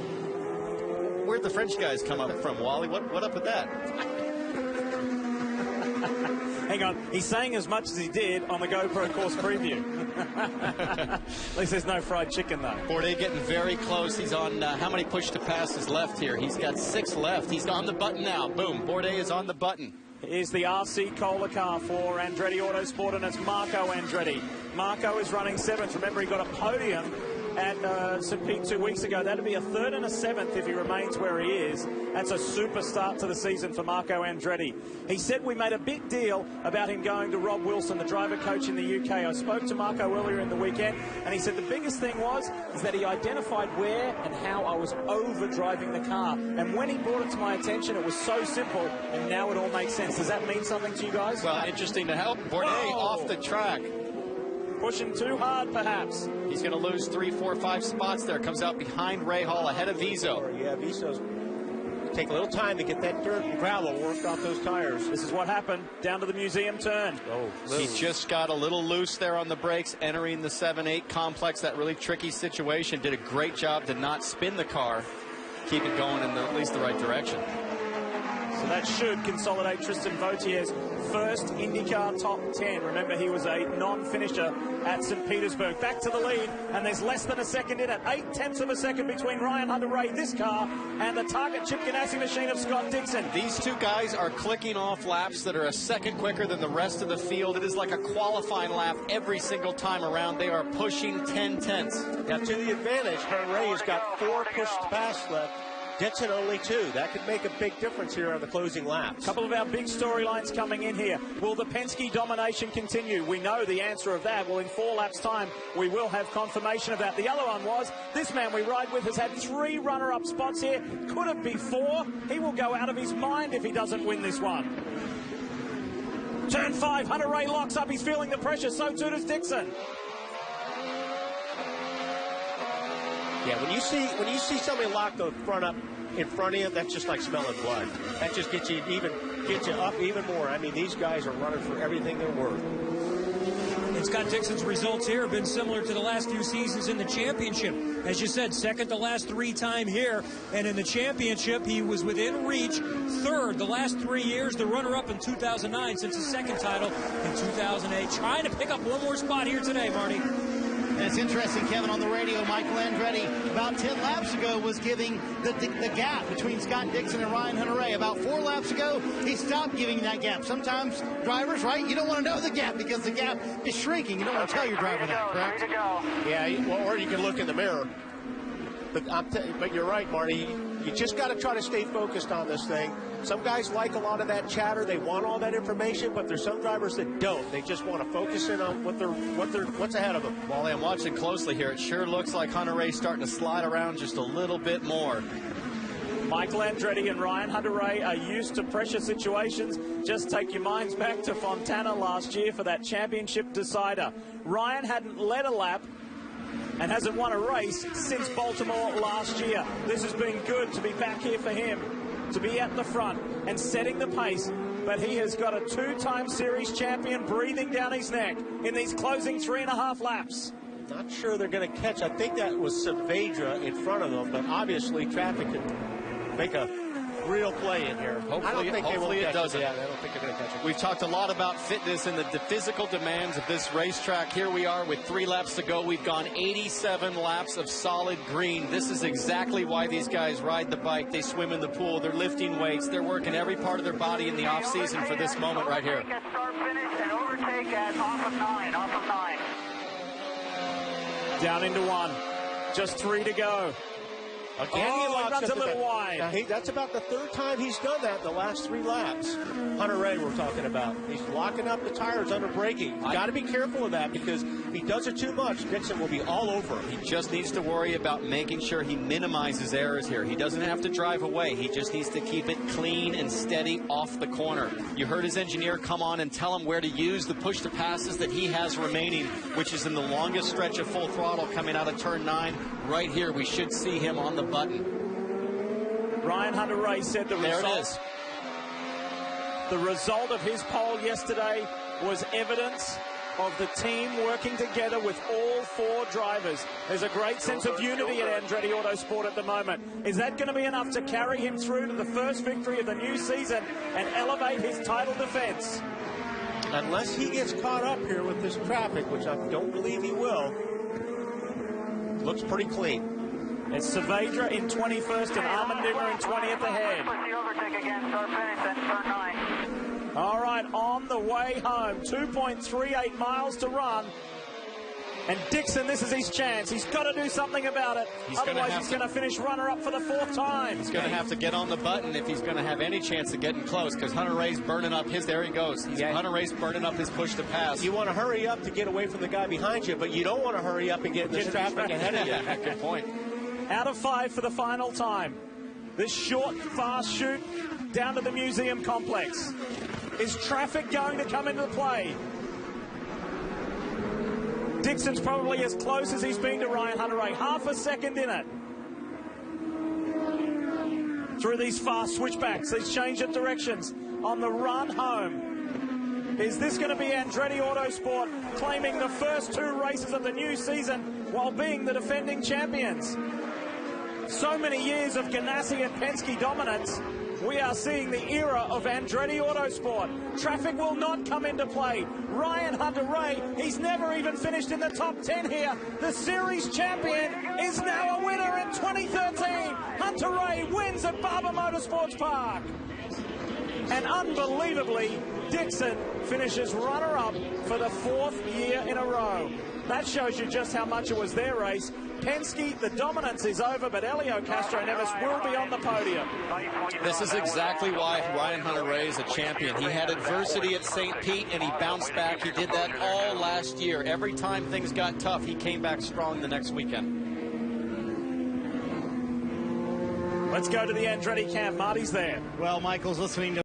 Where'd the French guys come up from, Wally? What up with that? Hang on, he's saying as much as he did on the GoPro course preview. At least there's no fried chicken, though. Bourdais getting very close. He's on how many push to passes left here? He's got 6 left. He's on the button now. Boom, Bourdais is on the button. Here's the RC Kohler car for Andretti Autosport, and it's Marco Andretti. Marco is running 7th. Remember, he got a podium at St. Pete 2 weeks ago. That'd be a 3rd and a 7th if he remains where he is. That's a super start to the season for Marco Andretti. He said we made a big deal about him going to Rob Wilson, the driver coach in the UK. I spoke to Marco earlier in the weekend, and he said the biggest thing is that he identified where and how I was over driving the car. And when he brought it to my attention, it was so simple, and now it all makes sense. Does that mean something to you guys? Well, interesting to help. Bourdais off the track. Pushing too hard, perhaps. He's going to lose 3, 4, 5 spots there. Comes out behind Rahal, ahead of Viso. Yeah, Viso's take a little time to get that dirt and gravel worked off those tires. This is what happened down to the museum turn. He just got a little loose there on the brakes, entering the 7-8 complex. That really tricky situation. Did a great job to not spin the car. Keep it going in at least the right direction. So that should consolidate Tristan Vautier's first IndyCar top 10. Remember, he was a non-finisher at St. Petersburg. Back to the lead, and there's less than a second in it. 0.8 of a second between Ryan Hunter-Reay, this car, and the Target Chip Ganassi machine of Scott Dixon. These 2 guys are clicking off laps that are a second quicker than the rest of the field. It is like a qualifying lap every single time around. They are pushing 10/10. Now, to the advantage, Hunter-Reay's got 4 push-to-pass left. Dixon only 2. That could make a big difference here on the closing laps. A couple of our big storylines coming in here. Will the Penske domination continue? We know the answer of that. Well, in 4 laps' time, we will have confirmation of that. The other one was, this man we ride with has had 3 runner-up spots here. Could it be 4? He will go out of his mind if he doesn't win this one. Turn 5, Hunter-Reay locks up. He's feeling the pressure. So too does Dixon. Yeah, when you see somebody lock the front up in front of you, that's just like smelling blood. That just gets you up even more. I mean, these guys are running for everything they're worth. And Scott Dixon's results here have been similar to the last few seasons in the championship. As you said, second to last 3 time here. And in the championship, he was within reach, third the last 3 years, the runner-up in 2009 since his second title in 2008. Trying to pick up one more spot here today, Marty. And it's interesting, Kevin, on the radio, Michael Andretti, about 10 laps ago, was giving the gap between Scott Dixon and Ryan Hunter-Reay. About 4 laps ago, he stopped giving that gap. Sometimes drivers, right, you don't want to know the gap because the gap is shrinking. You don't want to tell your driver that, correct? Yeah, well, or you can look in the mirror. But you're right, Marty. You just got to try to stay focused on this thing. Some guys like a lot of that chatter. They want all that information, but there's some drivers that don't. They just want to focus in on what's ahead of them. Well, I'm watching closely here. It sure looks like Hunter-Reay starting to slide around just a little bit more. Michael Andretti and Ryan Hunter-Reay are used to pressure situations. Just take your minds back to Fontana last year for that championship decider. Ryan hadn't led a lap and hasn't won a race since Baltimore last year. This has been good to be back here for him, to be at the front and setting the pace. But he has got a 2-time series champion breathing down his neck in these closing 3.5 laps. Not sure they're going to catch. I think that was Saavedra in front of them, but obviously traffic can make a real play in here. Hopefully it doesn't. Yeah, I don't think they're going to catch it. We've talked a lot about fitness and the physical demands of this racetrack. Here we are with 3 laps to go. We've gone 87 laps of solid green. This is exactly why these guys ride the bike. They swim in the pool. They're lifting weights. They're working every part of their body in the off season for this moment right here. Start, finish, and overtake at off of 9. Down into 1. Just 3 to go. Again, he runs a little wide. Now, that's about the 3rd time he's done that in the last 3 laps. Hunter-Reay we're talking about. He's locking up the tires under braking. You've got to be careful of that because if he does it too much, Dixon will be all over him. He just needs to worry about making sure he minimizes errors here. He doesn't have to drive away. He just needs to keep it clean and steady off the corner. You heard his engineer come on and tell him where to use the push-to-passes that he has remaining, which is in the longest stretch of full throttle coming out of turn 9. Right here, we should see him on the button. Ryan Hunter-Reay said the result of his pole yesterday was evidence of the team working together with all 4 drivers. There's a great sense of unity at Andretti Autosport at the moment. Is that going to be enough to carry him through to the first victory of the new season and elevate his title defense? Unless he gets caught up here with this traffic, which I don't believe he will, looks pretty clean. It's Saavedra in 21st and Armendimmer in 20th ahead. All right, on the way home, 2.38 miles to run. And Dixon, this is his chance. He's got to do something about it. Otherwise, he's going to finish runner-up for the 4th time. He's going to have to get on the button if he's going to have any chance of getting close, because Hunter-Reay's burning up his, there he goes. Hunter-Reay's burning up his push to pass. You want to hurry up to get away from the guy behind you, but you don't want to hurry up and get in this traffic ahead of you. Good point. Out of 5 for the final time. This short, fast shoot down to the museum complex. Is traffic going to come into play? Dixon's probably as close as he's been to Ryan Hunter-Reay. Half a second in it. Through these fast switchbacks, these change of directions on the run home. Is this going to be Andretti Autosport claiming the first 2 races of the new season while being the defending champions? So many years of Ganassi and Penske dominance. We are seeing the era of Andretti Autosport. Traffic will not come into play. Ryan Hunter-Reay, he's never even finished in the top 10 here. The series champion is now a winner in 2013. Hunter-Reay wins at Barber Motorsports Park. And unbelievably, Dixon finishes runner-up for the 4th year in a row. That shows you just how much it was their race. Penske, the dominance is over, but Helio Castroneves will be on the podium. This is exactly why Ryan Hunter-Reay is a champion. He had adversity at St. Pete, and he bounced back. He did that all last year. Every time things got tough, he came back strong the next weekend. Let's go to the Andretti camp. Marty's there. Well, Michael's listening to